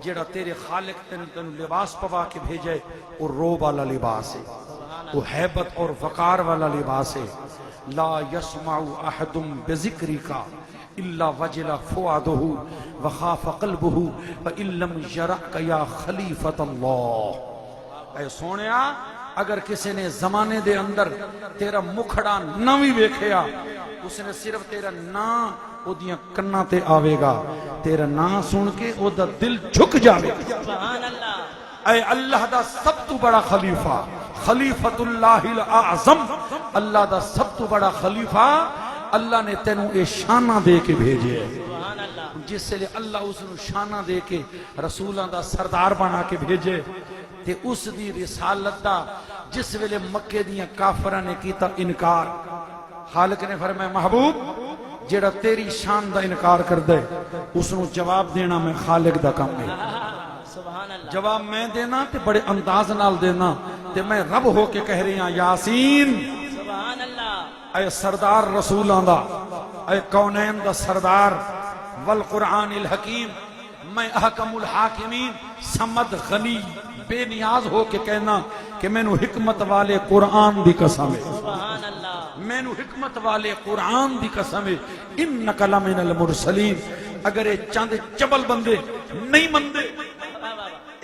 جڑا تیرے خالق تینو لباس پوا کے بھیجے وہ روب والا لباس ہے وہ حیبت اور وقار والا لباس ہے لا يسمع احد بذکرک الا وجل فؤاده وخاف قلبه فان لم يرك يا خلیفۃ اللہ اے سونیا اگر کسی نے زمانے دے اندر تیرا مکھڑا نہ بھی ویکھیا اس نے صرف تیرا نام او دیاں کناں تے آوے گا تیرا نام سن کے او دا دل جھک جاوے گا سبحان اللہ اے اللہ دا سب تو بڑا خلیفہ خلیفۃ اللہ الاعظم اللہ دا سب تو بڑا خلیفہ اللہ نے تینوں اے شانہ دے کے بھیجے سبحان اللہ جس سے لئے اللہ اس نے شانہ دے کے رسولہ دا سردار بنا کے بھیجے تے اس دی رسالت دا جس ویلے مکے دیاں کافرہ نے کیتا انکار خالق نے فرمایا محبوب جیڑا تیری شان دا انکار کر دے اس نے جواب دینا میں خالق دا کام ہے سبحان اللہ جواب میں دینا تے بڑے انداز نال دینا تے میں رب ہو کے کہہ رہی ہاں یاسین سبحان اللہ اے سردار رسولاں دا اے کونین دا سردار والقرآن الحکیم میں احکم الحاکمین سمد غنی بے نیاز ہو کے کہنا کہ میں نو حکمت والے قرآن دی قسم ہے سبحان اللہ میں نو حکمت والے قرآن دی قسم ہے انک لمن المرسلین اگر یہ چاند چبل بندے نہیں مندے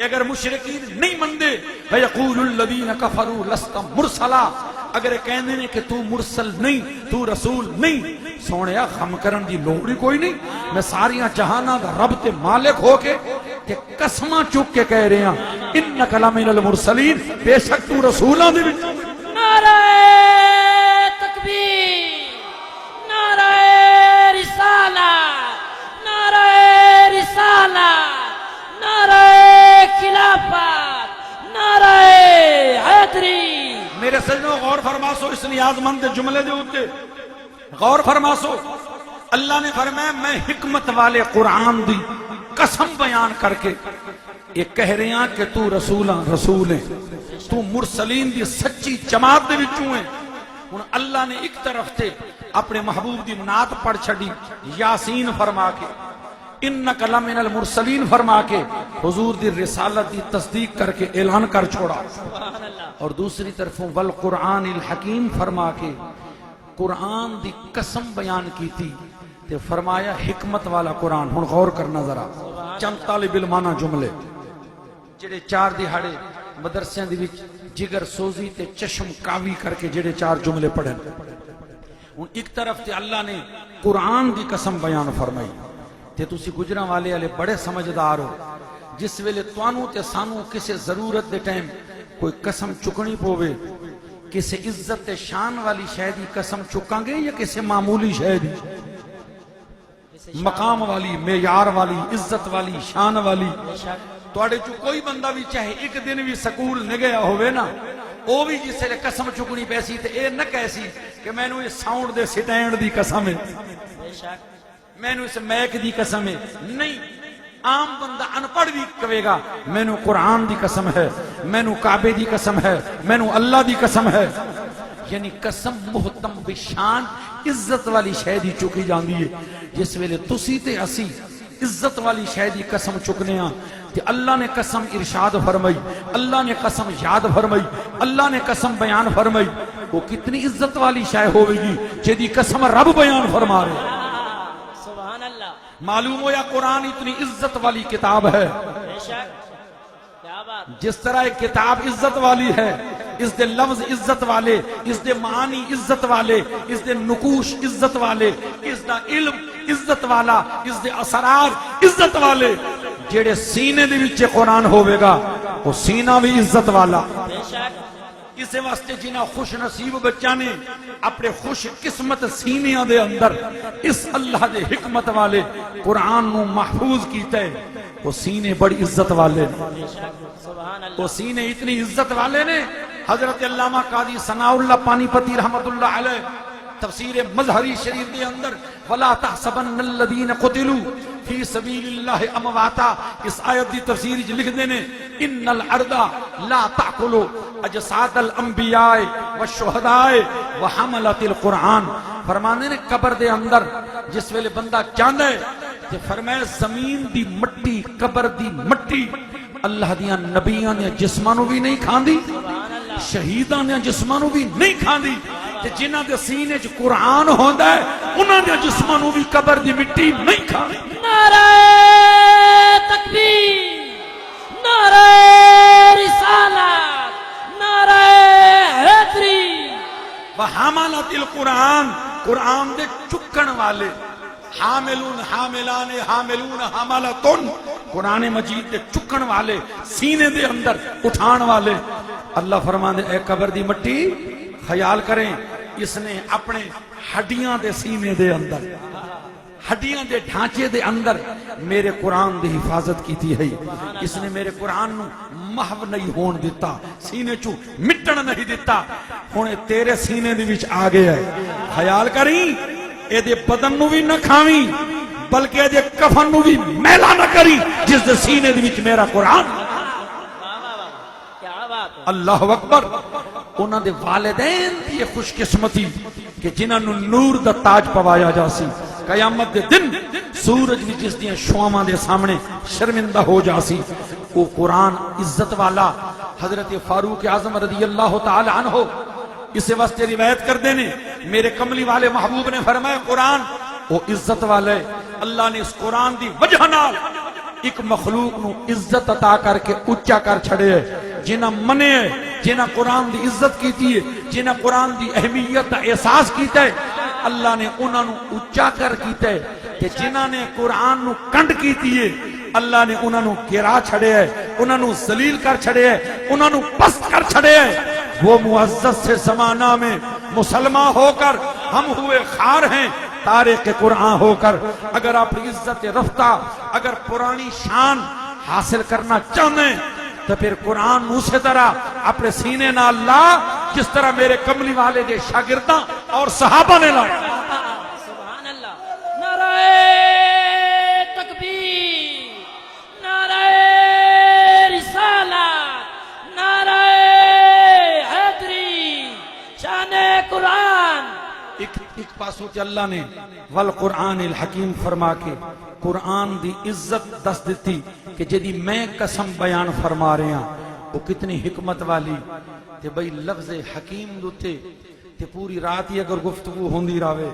اگر مشرکین نہیں مندے وَيَقُولُ الَّذِينَ كَفَرُوا لَسْتَ مُرْسَلًا اگر کہنے نے کہ تو مرسل نہیں تو رسول نہیں سونیا خم کرن دی لوڑی کوئی نہیں میں ساریاں جہانہ دا رب تے مالک ہو کے کہ قسمہ چک کے کہہ رہے ہیں اِنَّكَ لَمِنَ الْمُرْسَلِينَ بے شک تو رسولان دی بچوں نعرہ تکبیر نعرہ رسالت نعرہ رسالت نعرہ خلافت نعرہ حیدری میرے سجنوں غور فرماسو اس نیاز مند جملے دے ہوتے غور فرماسو اللہ نے فرمایا میں حکمت والے قرآن دی قسم بیان کر کے یہ کہہ رہے ہیں کہ تو رسول ہیں تو مرسلین دی سچی جماعت دے وچوں ہیں اللہ نے ایک طرف تے اپنے محبوب دی نعت پڑھ چھڑی یاسین فرما کے انک لمن المرسلین فرما کے حضور دی رسالت دی تصدیق کر کے اعلان کر چھوڑا اور دوسری طرفوں والقرآن الحکیم فرما کے قرآن دی قسم بیان کی تھی تے فرمایا حکمت والا قرآن ہن غور کرنا ذرا چند طالب علمانہ جملے جڑے چار دہاڑے مدرسیاں دی وچ جگر سوزی تے چشم کاوی کر کے جڑے 4 جملے پڑھن، ہن ایک طرف تے اللہ نے قرآن دی قسم بیان فرمائی تے تسی گجراں والے بڑے سمجھدار ہو، جس ویلے توانوں تے سانوں کسے ضرورت دے ٹائم کوئی قسم چکنی پوے، کسے عزت تے شان والی شے دی قسم چکاں گے یا کسے معمولی شے دی؟ مقام والی، معیار والی، عزت والی، شان والی۔ تواڈے چوں کوئی بندہ بھی چاہے ایک دن بھی سکول نہ گیا ہوئے نا، او بھی جس لے قسم چکنی پیسی تے اے نہ کہسی کہ میں نو یہ ساؤنڈ دے سٹینڈ دی قسم ہے، میں نو اس میک دی قسم ہے، نہیں۔ عام بندہ ان پڑھ بھی کہے گا میں نو قرآن دی قسم ہے، میں نو کعبے دی قسم ہے، میں نو اللہ دی قسم ہے۔ یعنی قسم محتم بشان عزت والی شے دی چکی جاندی ہے۔ جس ویلے تسی تے اسی عزت والی شے دی قسم چکنے ہاں تے اللہ نے قسم ارشاد فرمائی، اللہ نے قسم یاد فرمائی، اللہ نے قسم بیان فرمائی، وہ کتنی عزت والی شے ہوئے گی جدی قسم رب بیان فرما رہے۔ سبحان اللہ۔ معلوم ہو یا قرآن اتنی عزت والی کتاب ہے، بے شک، کیا بات۔ جس طرح ایک کتاب عزت والی ہے، اس دے لفظ عزت والے، اس دے معانی عزت والے، اس دے نقوش عزت والے، اس دا علم عزت والا، اس دے اسرار عزت والے، جیڑے سینے دے وچ قرآن ہوئے گا وہ سینہ بھی عزت والا۔ بے شک، اسے واسطے جنہ خوش نصیب بچہ نے اپنے خوش قسمت سینیاں دے اندر اس اللہ دے حکمت والے قرآن نو محفوظ کیتا ہے، وہ سینے بڑی عزت والے نے، بے شک، سبحان اللہ۔ وہ سینے اتنی عزت والے نے۔ حضرت علامہ قاضی ثناء اللہ پانی پتی رحمت اللہ علیہ تفسیر مظہری شریف دے اندر وَلَا تَحْسَبَنَّ الَّذِينَ قُتِلُوا فِي سَبِيلِ اللَّهِ أَمْوَاتًا، اس آیت دی تفسیر لکھ دینے اِنَّ الْأَرْضَ لَا تَأْكُلُ اجساد الانبیاء والشہداء وحملت القرآن۔ فرمانے نے قبر دے اندر جس ویلے بندہ چاندہ ہے کہ فرمائے زمین دی مٹی، قبر دی مٹی اللہ دیاں نبیاں نے جسمانوں بھی نہیں کھاندی، شہیداں نے جسمانوں بھی نہیں کھاندی، کہ جنہ دے سینے چ قرآن ہوندہ ہے انہاں دے جسمانوں بھی قبر دی مٹی نہیں کھاندی۔ نعرہ تکبیر، نعرہ رسالت، نعرہ حیدری۔ وحملت القرآن، قرآن دے چکن والے، حاملون حاملان حاملون حاملتن، قرآن مجید دے چکن والے، سینے دے اندر اٹھان والے۔ اللہ فرماندے اے قبر دی مٹی خیال کریں، اس نے اپنے ہڈیاں دے سینے دے اندر، ہڈیاں دے ڈھانچے دے اندر میرے قرآن دی حفاظت کی تھی ہے۔ اس نے میرے قرآن نو محو نہیں ہون دیتا، سینے چو مٹن نہیں دیتا، ہونے تیرے سینے دی وچ آگے ہے۔ خیال کریں اے دے بدن نو بھی نہ کھاویں بلکہ اے دے کفن نو بھی میلا نہ کری جس دے سینے دی وچ میرا قرآن۔ اللہ اکبر۔ انہاں دے والدین دی یہ خوش قسمتی کہ جنہاں نو نور دا تاج پوایا جاسی، قیامت دے دن سورج بھی جس دیاں شعاعاں دے سامنے شرمندہ ہو جاسی۔ وہ قرآن عزت والا حضرت فاروق اعظم رضی اللہ تعالی عنہ اسے واسطے روایت کر دینے میرے کملی والے محبوب نے فرمایا قرآن وہ عزت والے، اللہ نے اس قرآن دی وجہ نال ایک مخلوق نو عزت عطا کر کے اونچا کر چھڑے ہے۔ جنہ منے ہے، جنہ قرآن دی عزت کیتی ہے، جنہ قرآن دی اہمیت دا احساس کیتا ہے، اللہ نے انہاں نو اونچا کر کیتا ہے۔ کہ جنہ نے قرآن نو کنڈ کیتی ہے اللہ نے انہاں نو گرا چھڑے ہے، انہاں نو ذلیل کر چھڑے ہے، انہاں نو پست کر چھڑے ہے۔ وہ معزز سے زمانہ میں مسلمان ہو کر ہم ہوئے خار ہیں، تارک قرآن ہو کر۔ اگر آپ عزت رفتہ، اگر پرانی شان حاصل کرنا چاہتے ہیں تو پھر قرآن اسی طرح اپنے سینے نہ لا جس طرح میرے کملی والے دے شاگرداں اور صحابہ نے لایا۔ سبحان اللہ۔ نعرہ تکبیر، نعرہ رسالت، نعرہ حیدری، شان قرآن۔ ایک پاسوں تے اللہ نے والقرآن الحکیم فرما کے قرآن دی عزت دس دیتی کہ جدی میں قسم بیان فرما رہے ہیں وہ کتنی حکمت والی تے بھئی لفظ حکیم دوتے تے پوری رات ہی اگر گفتگو ہوندی راوے۔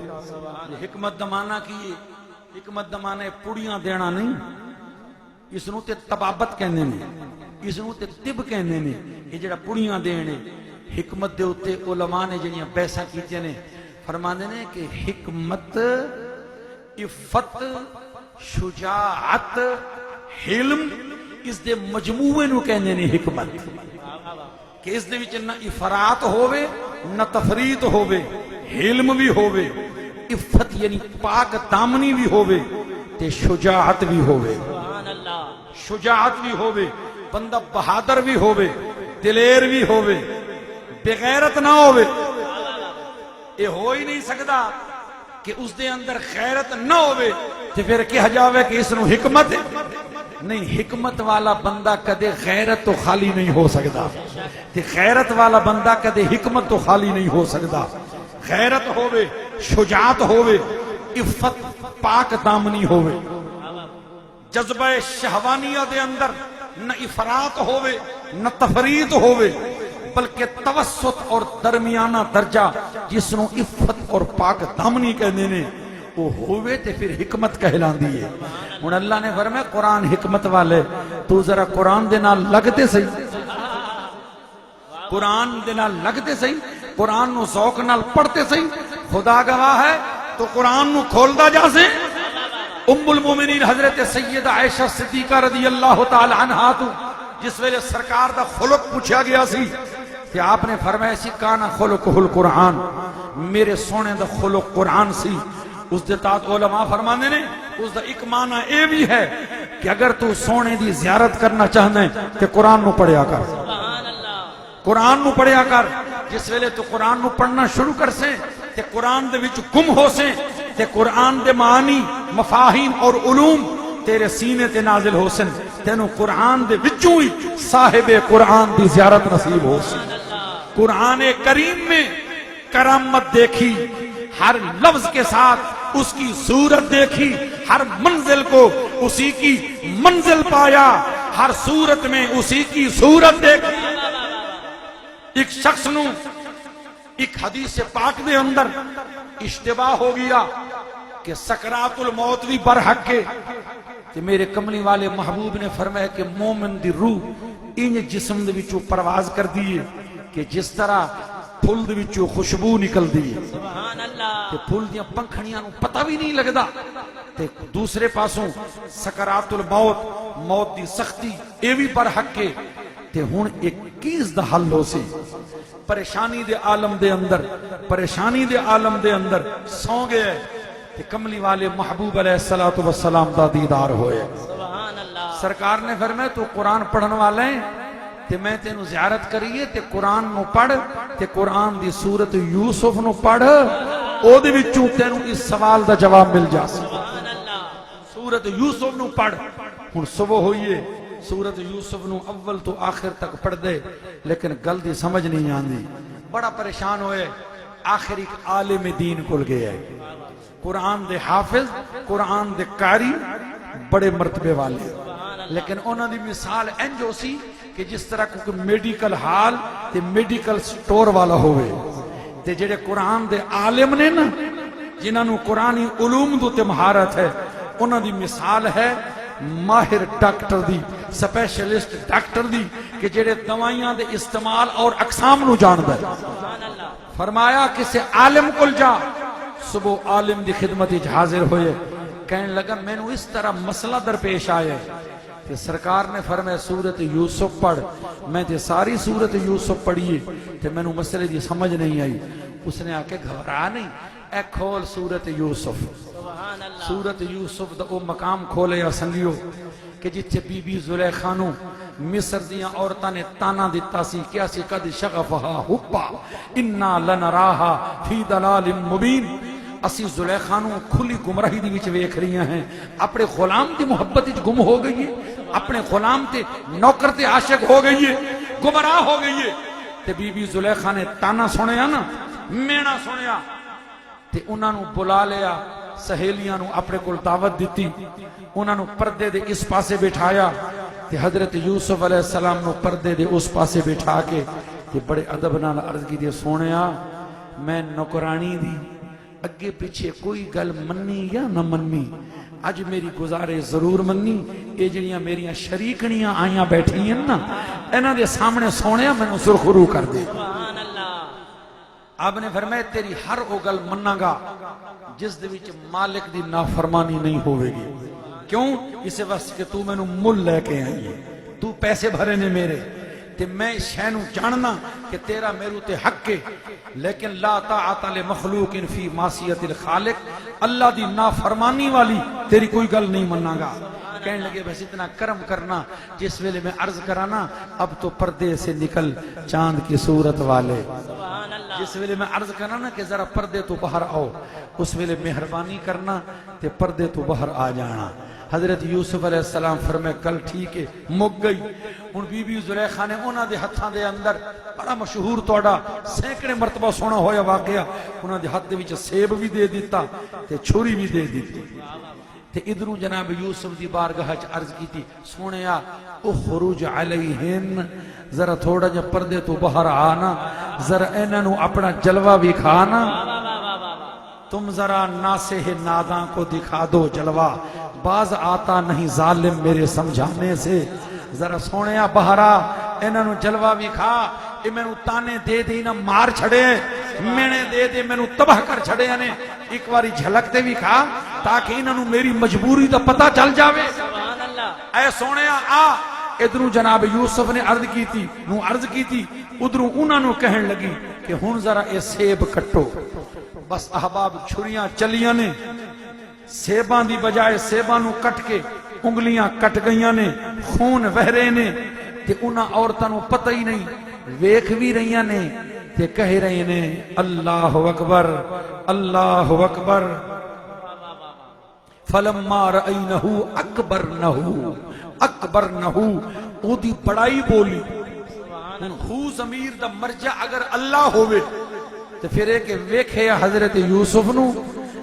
حکمت دمانا کی حکمت دمانے پوڑیاں دینا نہیں، اس نو تے طبابت کہندے نے، اس نو تے طب کہندے نے۔ یہ جڑا پڑیاں دینے حکمت دے اتے علماء نے جڑیاں بحثاں کیتیاں نے، فرماندے نے کہ حکمت، عفت، شجاعت، حلم، اس دے مجموعے نو کہندے نے حکمت، کہ اس دے وچ نہ افراط ہووے نہ تفریط ہووے، حلم بھی ہووے، عفت یعنی پاک دامنی بھی ہووے تے شجاعت بھی ہووے، سبحان اللہ، شجاعت بھی ہووے، بندہ بہادر بھی ہووے، دلیر بھی ہووے، بغیرت نہ ہووے۔ یہ ہو ہی نہیں سکتا کہ اس دے اندر غیرت نہ ہووے تے پھر کہا جاوے کہ اس نو حکمت ہے۔ نہیں، حکمت والا بندہ کدے غیرت تو خالی نہیں ہو سکتا، تے غیرت والا بندہ کدے حکمت تو خالی نہیں ہو سکتا۔ غیرت ہووے، شجاعت ہووے، عفت، پاک دامنی ہووے، جذبہ شہوانیہ دے اندر نہ افراط ہووے نہ تفریط ہووے، بلکہ توسط اور درمیانہ درجہ جس نو عفت اور پاک دامنی کہندے نے وہ ہووے تے پھر حکمت کہلاندی ہے۔ ہن اللہ نے فرمایا قرآن حکمت والے، تو ذرا قرآن دے نال لگتے صحیح، قرآن دے نال لگتے صحیح، قرآن نو ذوق نال پڑھتے صحیح۔ خدا گواہ ہے تو قرآن نو کھولدا جا سے۔ ام المومنین حضرت سیدہ عائشہ صدیقہ رضی اللہ تعالی عنہا تو جس ویلے سرکار دا خلق پوچھا گیا سی کہ آپ نے فرمایا سی کانا خلقہ القرآن، میرے سونے دا خلق قرآن سی۔ اس دے تحت علماء فرمانے نے اس دا ایک معنی اے بھی ہے کہ اگر تو سونے دی زیارت کرنا چاہنا ہے کہ قرآن نو پڑھیا کر، سبحان اللہ، قرآن نو پڑھیا کر۔ جس ویلے تو قرآن نو پڑھنا شروع کر سے تے قرآن دے وچ گم ہو سے تے قرآن دے معنی، مفاہیم اور علوم تیرے سینے تے نازل ہو سن، تینو قرآن دے وچوں ہی صاحب قرآن دی زیارت نصیب ہو سن۔ قرآن کریم میں کرامت دیکھی، ہر لفظ کے ساتھ اس کی صورت دیکھی، ہر منزل کو اسی کی منزل پایا، ہر صورت میں اسی کی صورت دیکھی۔ ایک شخص نو ایک حدیث پاک دے اندر اشتباہ ہو گیا کہ سکرات الموت بھی برحق کے، کہ میرے کملی والے محبوب نے فرمایا کہ مومن دی روح ان جسم دے وچوں پرواز کر دیئے کہ جس طرح پھول دے وچوں خوشبو نکل دیئے، سبحان اللہ، کہ پھول دیاں پنکھڑیاں نو پتہ بھی نہیں لگدا۔ تے دوسرے پاسوں سکرات الموت، موت دی سختی اے بھی برحق کے۔ تے ہن ایک کیس دا حل ہو سی، پریشانی دے عالم دے اندر، پریشانی دے عالم دے اندر سو گئے تے کملی والے محبوب علیہ السلام دا دیدار ہوئے۔ سبحان اللہ، سرکار نے فرمایا تو قرآن پڑھن والے ہیں تے میں تینو زیارت کریے تے قرآن نو پڑھ تے قرآن دی سورت یوسف نو پڑھ، او دے وچوں تینو اس سوال دا جواب مل جا سی۔ سبحان اللہ، سورت یوسف نو پڑھ۔ ہن صبح ہوئیے سورت یوسف نو اول تو آخر تک پڑھ دے، لیکن گل دی سمجھ نہیں آندی، بڑا پریشان ہوئے۔ آخر ایک عالم دین کل گیا ہے، قرآن دے حافظ، قرآن دے قاری، بڑے مرتبے والے، لیکن انہوں دی مثال انج ہو سی کہ جس طرح کوئی میڈیکل ہال تے میڈیکل سٹور والا ہوئے تے جڑے قرآن دے عالم نے نا، جنہاں نو قرآنی علوم دو تے مہارت ہے، انہوں دی مثال ہے ماہر ڈاکٹر دی، سپیشلسٹ ڈاکٹر دی، کہ جڑے دوائیاں دے استعمال اور اقسام نو جاندہ ہے۔ سبحان اللہ، فرمایا کسی عالم کل جا، صبح عالم دی خدمت حاضر ہوئے، کہنے لگا میں نو اس طرح مسئلہ درپیش آئے کہ سرکار نے فرمایا سورت یوسف پڑھ، میں تے ساری سورت یوسف پڑھیے تے میں نو مسئلے دی سمجھ نہیں آئی۔ اس نے آکے گھبرا نہیں، اے کھول سورت یوسف۔ سبحان اللہ، سورت یوسف دا او مقام کھولے یا سنگیو کہ جتھے بی بی زلیخا نو مصر دیاں عورتاں نے تانا دیتا سی کیا سی قد شغفہا حبا انا لنراہا فی دلال مبین، اسی زلیخا نو کھلی گمراہی دی وچ ویکھ رہی ہیں، اپنے غلام دی محبت وچ گم ہو گئی ہے، اپنے غلام تے نوکر تے عاشق ہو گئی ہے، گمراہ ہو گئی ہے۔ تے بی بی زلیخا نے تانا سنیا نا، مینا سنیا تے انہاں نو بلا لیا، سہیلیاں نو اپنے کول دعوت دیتی، انہاں نو پردے دے اس پاسے بٹھایا تے حضرت یوسف علیہ السلام نو پردے دے اس پاسے بٹھا کے تے بڑے ادب نال عرض کی دے سونیا میں نوکرانی دی اگے پیچھے کوئی گل مننی یا نہ مننی، اج میری گزارش ضرور مننی، یہ جڑیاں میریاں شریکنیاں آئیاں بیٹھی ہیں نا، انہاں دے سامنے سونیا مینوں سرخرو کر دے۔ سبحان اللہ۔ آپ نے فرمایا تیری ہر او گل مننا گا جس دے وچ مالک دی نافرمانی نہیں ہوئے گی۔ کیوں؟ اسے واسطے کہ تو مینوں مل لے کے آئی ہے، تو پیسے بھرے نے میرے تے میں اس شے نوں جاننا کہ تیرا میرے تے حق ہے، لیکن لا طاعت لمخلوق فی معصیت الخالق، اللہ دی نافرمانی والی تیری کوئی گل نہیں مننا گا۔ کہنے لگے بس اتنا کرم کرنا، جس ویلے میں عرض کرانا اب تو پردے سے نکل چاند کی صورت والے، سبحان اللہ۔ جس ویلے میں عرض کرنا نا کہ ذرا پردے تو باہر آؤ، اس ویلے مہربانی کرنا تے پردے تو باہر آ جانا۔ حضرت یوسف علیہ السلام فرمائے کل ٹھیک ہے مک گئی۔ ان بی بی زلیخا نے انہاں دے ہتھاں دے اندر بڑا مشہور توڑا سینکڑے مرتبہ سونا ہویا واقعہ، انہاں دے ہاتھ دے وچ سیب بھی دے دیتا تے چھری بھی دے دیتی تے ادھروں جناب یوسف دی بارگاہ وچ عرض کیتی سونیا اخرج علیہن، ذرا تھوڑا جا پردے تو باہر آنا، ذرا انہاں نو اپنا جلوہ بھی کھانا، تم ذرا ناسہ ناداں کو دکھا دو جلوہ، باز آتا نہیں ظالم میرے سمجھانے سے، ذرا سونیا بہرا انہاں نو جلوہ بھی کھا، اے میں نو تانے دے دے نہ مار چھڑے، مینے دے دے میں نو تباہ کر چھڑے، نے ایک باری جھلکتے بھی کھا تاکہ انہاں نو میری مجبوری دا پتہ چل جاوے۔ سبحان اللہ۔ اے سونیا آ، ادھروں جناب یوسف نے عرض کی تھی ادھروں انہاں نو کہن لگی کہ ہن ذرا اے سیب کٹو۔ بس احباب چھریاں چلیاں نے، سیباں دی بجائے سیباں نو کٹ کے انگلیاں کٹ گئیاں نے، خون وہرے نے تے انہاں عورتاں نو پتہ ہی نہیں، ویکھ بھی رہیاں نے تے کہہ رہے نے اللہ اکبر اللہ اکبر۔ فلما رأینہ اکبرنہ او دی بڑائی بولی، ہو ضمیر دا مرجع اگر اللہ ہوئے تو پھر ایک ویکھے حضرت یوسف نو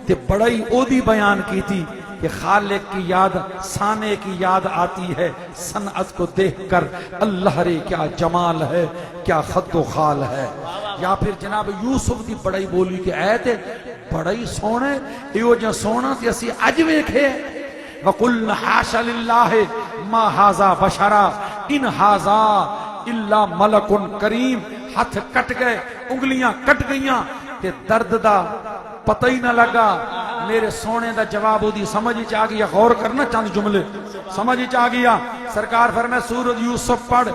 تے بڑائی او دی بیان کی تھی کہ خالق کی یاد سانے کی یاد آتی ہے صنعت کو دیکھ کر، اللہ رے کیا جمال ہے کیا خد و خال ہے۔ یا پھر جناب یوسف دی بڑائی بولی کہ اے تے بڑائی سونے ایو جا سونا تے اسی اج ویکھے، وَقُلْنَا حَاشَ لِلَّهِ مَا هَذَا بَشَرًا إِنْ هَذَا إِلَّا مَلَكٌ کریم۔ ہاتھ کٹ گئے، انگلیاں کٹ گئیاں تے درد دا پتہ ہی نہ لگا۔ میرے سونے دا جواب دی سمجھ چاہ گیا، غور کرنا چند جملے سمجھ چاہ گیا۔ سرکار فرمائے سورۃ یوسف پڑھ،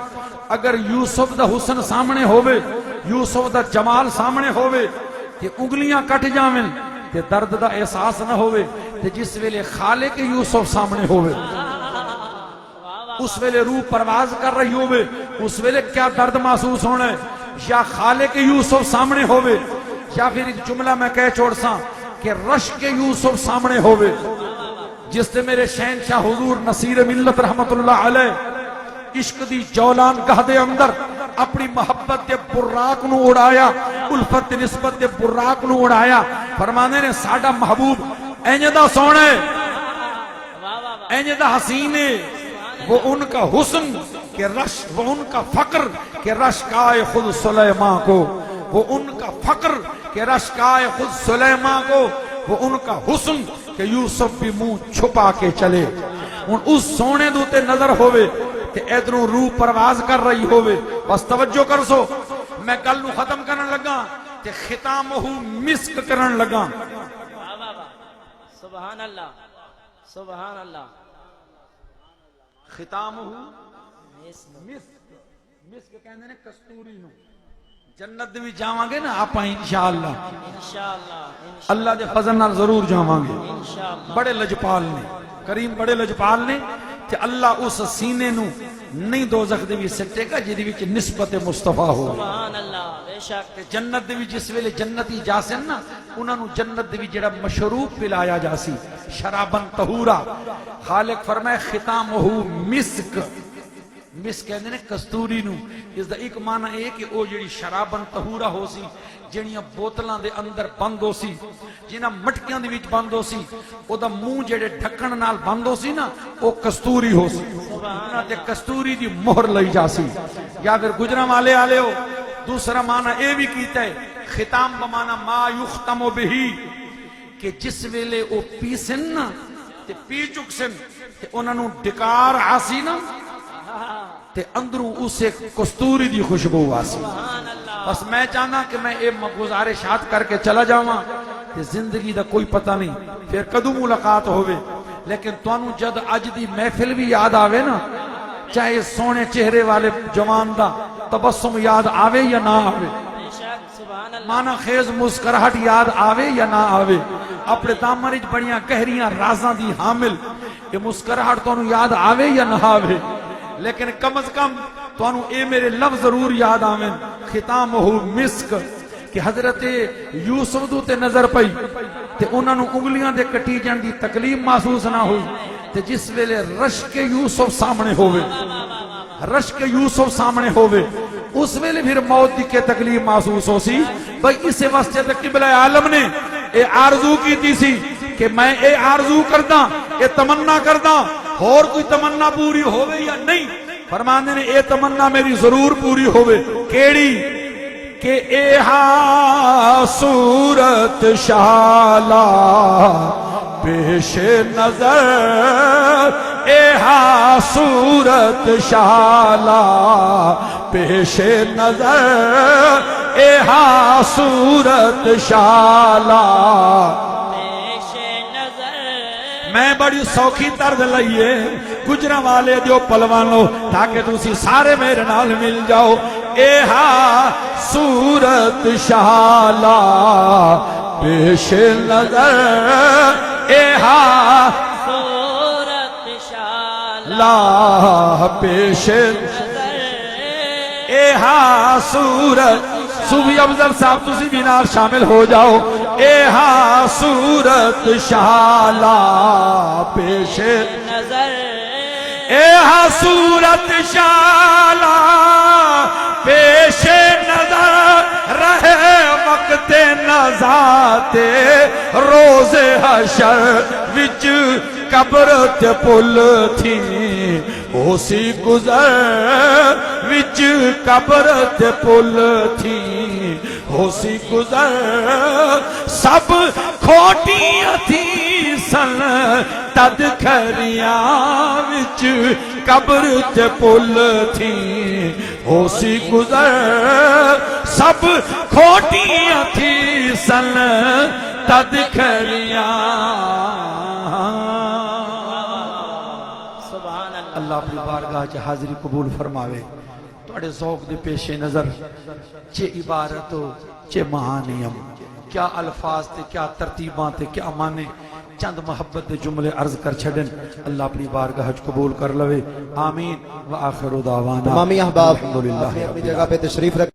اگر یوسف دا حسن سامنے ہوئے، یوسف دا جمال سامنے ہوئے تے انگلیاں کٹ جاویں تے درد دا احساس نہ ہوئے، تے جس ویلے خالق یوسف سامنے ہوئے اس ویلے روح پرواز کر رہی ہوئے، اس ویلے کیا درد محسوس ہونا ہے؟ یا خالق یوسف سامنے ہوئے، یا پھر ایک جملہ میں کہہ چھوڑ ساں کہ رشک یوسف سامنے ہوئے، جس سے میرے شہنشاہ حضور نصیر ملت رحمت اللہ علیہ عشق دی جولان گاہ دے اندر اپنی محبت دے براق نو اڑایا، الفت نسبت دے براق نو اڑایا، فرمانے نے ساڈا محبوب اینجدہ سونے اینجدہ حسینے، وہ ان کا حسن کہ رش، وہ ان کا فقر کہ رشکائے خود سلیمان کو، وہ ان کا فقر کہ رشکائے خود سلیمان کو، وہ ان کا حسن کہ یوسف بھی منہ چھپا کے چلے۔ اس سونے دوتے نظر ہوئے کہ ادھروں روح پرواز کر رہی ہوئے۔ بس توجہ کر سو، میں گل نو ختم کرن لگا کہ ختامہ مسک کرن لگا۔ سبحان اللہ سبحان اللہ۔ ختامہ مسک کہندے نے کستوری نو، جنت بھی جاواں گے نا آپ انشاءاللہ، اللہ دے فضل نال ضرور جاواں گے۔ بڑے لجپال نے کریم، بڑے لجپال نے کہ اللہ اس سینے نو نہیں دوزخ دے بھی سٹے گا جدی وچ نسبت مصطفیٰ ہو۔ سبحان اللہ بے شک۔ جنت دے بھی جس ویلے جنتی جاسن نا انہاں نو جنت دے بھی جڑا مشروب پلایا جاسی شرابن طہورا، خالق فرمائے ختامہ مسک، مسک کہندے نے کستوری نو، اس دا ایک معنی ہے کہ او جڑی شرابن طہورا ہو سی، جڑیاں بوتلاں دے اندر بند ہو سی، جنہاں مٹکیاں دے وچ بند ہو سی، او دا منہ جڑے ڈھکن نال بند ہو سی نا او کستوری ہو سی، انہاں تے کستوری دی مہر لئی جا سی۔ یا پھر گجراں والے آلے ہو، دوسرا معنی اے بھی کیتا ہے ختام بمعنی ما یختم بہی، کہ جس ویلے او پیسن نا تے پی چک سن تے انہاں نوں ڈکار آسی نا تے اندروں اسے کستوری دی خوشبو آسی. سبحان اللہ. بس میں چاہنا کہ میں اے گزارشات کر کے چلا جاواں تے زندگی دا کوئی پتہ نہیں پھر کدوں ملاقات ہوئے، لیکن تانوں جد اج دی محفل بھی یاد آوے نا، چاہے سونے چہرے والے جوان دا تبسم یاد آوے یا نہ آوے، بے شک. سبحان اللہ. مانا خیز مسکراہٹ یاد آوے یا نہ آوے، اپنے دامن وچ بڑیاں گہریاں رازاں دی حامل یہ مسکراہٹ تانوں یاد آوے یا نہ آوے، لیکن کم از کم تانوں اے میرے لفظ ضرور یاد آویں، ختامہ مسک، کہ حضرت یوسف دو تے نظر پئی تے انہاں نوں انگلیاں دے کٹی جان دی تکلیف محسوس نہ ہوئی، تے جس ویلے رشک یوسف سامنے ہوئے، رشک یوسف سامنے ہوئے، اس ویلے پھر موت دی کے تکلیف محسوس ہو سی. بھئی اسے واسطے تے قبلہ عالم نے اے آرزو کی تی سی کہ میں اے آرزو کرداں، اے تمنا کرداں، اور کوئی تمنا پوری ہوئے یا نہیں. فرماندے نے اے تمنا میری ضرور پوری ہوئے. کیڑی؟ کہ اے ہاں صورت شالا پیش نظر، اے ہاں صورت شالا پیش نظر، اے ہاں صورت شالا. پیش نظر. میں بڑی سوکھی طرز لئیے گجرہ والے جو پلوانو تاکہ تسی سارے میرے نال مل جاؤ. اے ہاں صورت شالا پیش نظر، اے ہاں صورت شالا لا پیش نظر. اے ہاں صورت. صوفی افضل صاحب تسی بھی نال شامل ہو جاؤ. اے ہاں صورت شالا پیش نظر. اے ہاں صورت شالا پیش نظر، رہے وقت نزات روز حشر وچ قبر تے پل تھی، اسی گزر وچ قبر تے پل تھی، اسی گزر سب کھوٹیاں تھی سن تد کھریاں وچ قبر تے پل تھی، اسی گزر سب کھوٹیاں تھی سن تد کھریاں. سبحان اللہ. اللہ اپنی بارگاہ چ حاضری قبول فرماوے. تواڈے ذوق دے پیش نظر چے عبارت چے معانیم، کیا الفاظ تے کیا ترتیباں تے کیا معنی، چند محبت دے جملے عرض کر چھڑن. اللہ اپنی بارگاہ چ قبول کر لوے. آمین. وآخر دعوانا تمامی احباب الحمدللہ اپنی جگہ پہ تشریف رکھ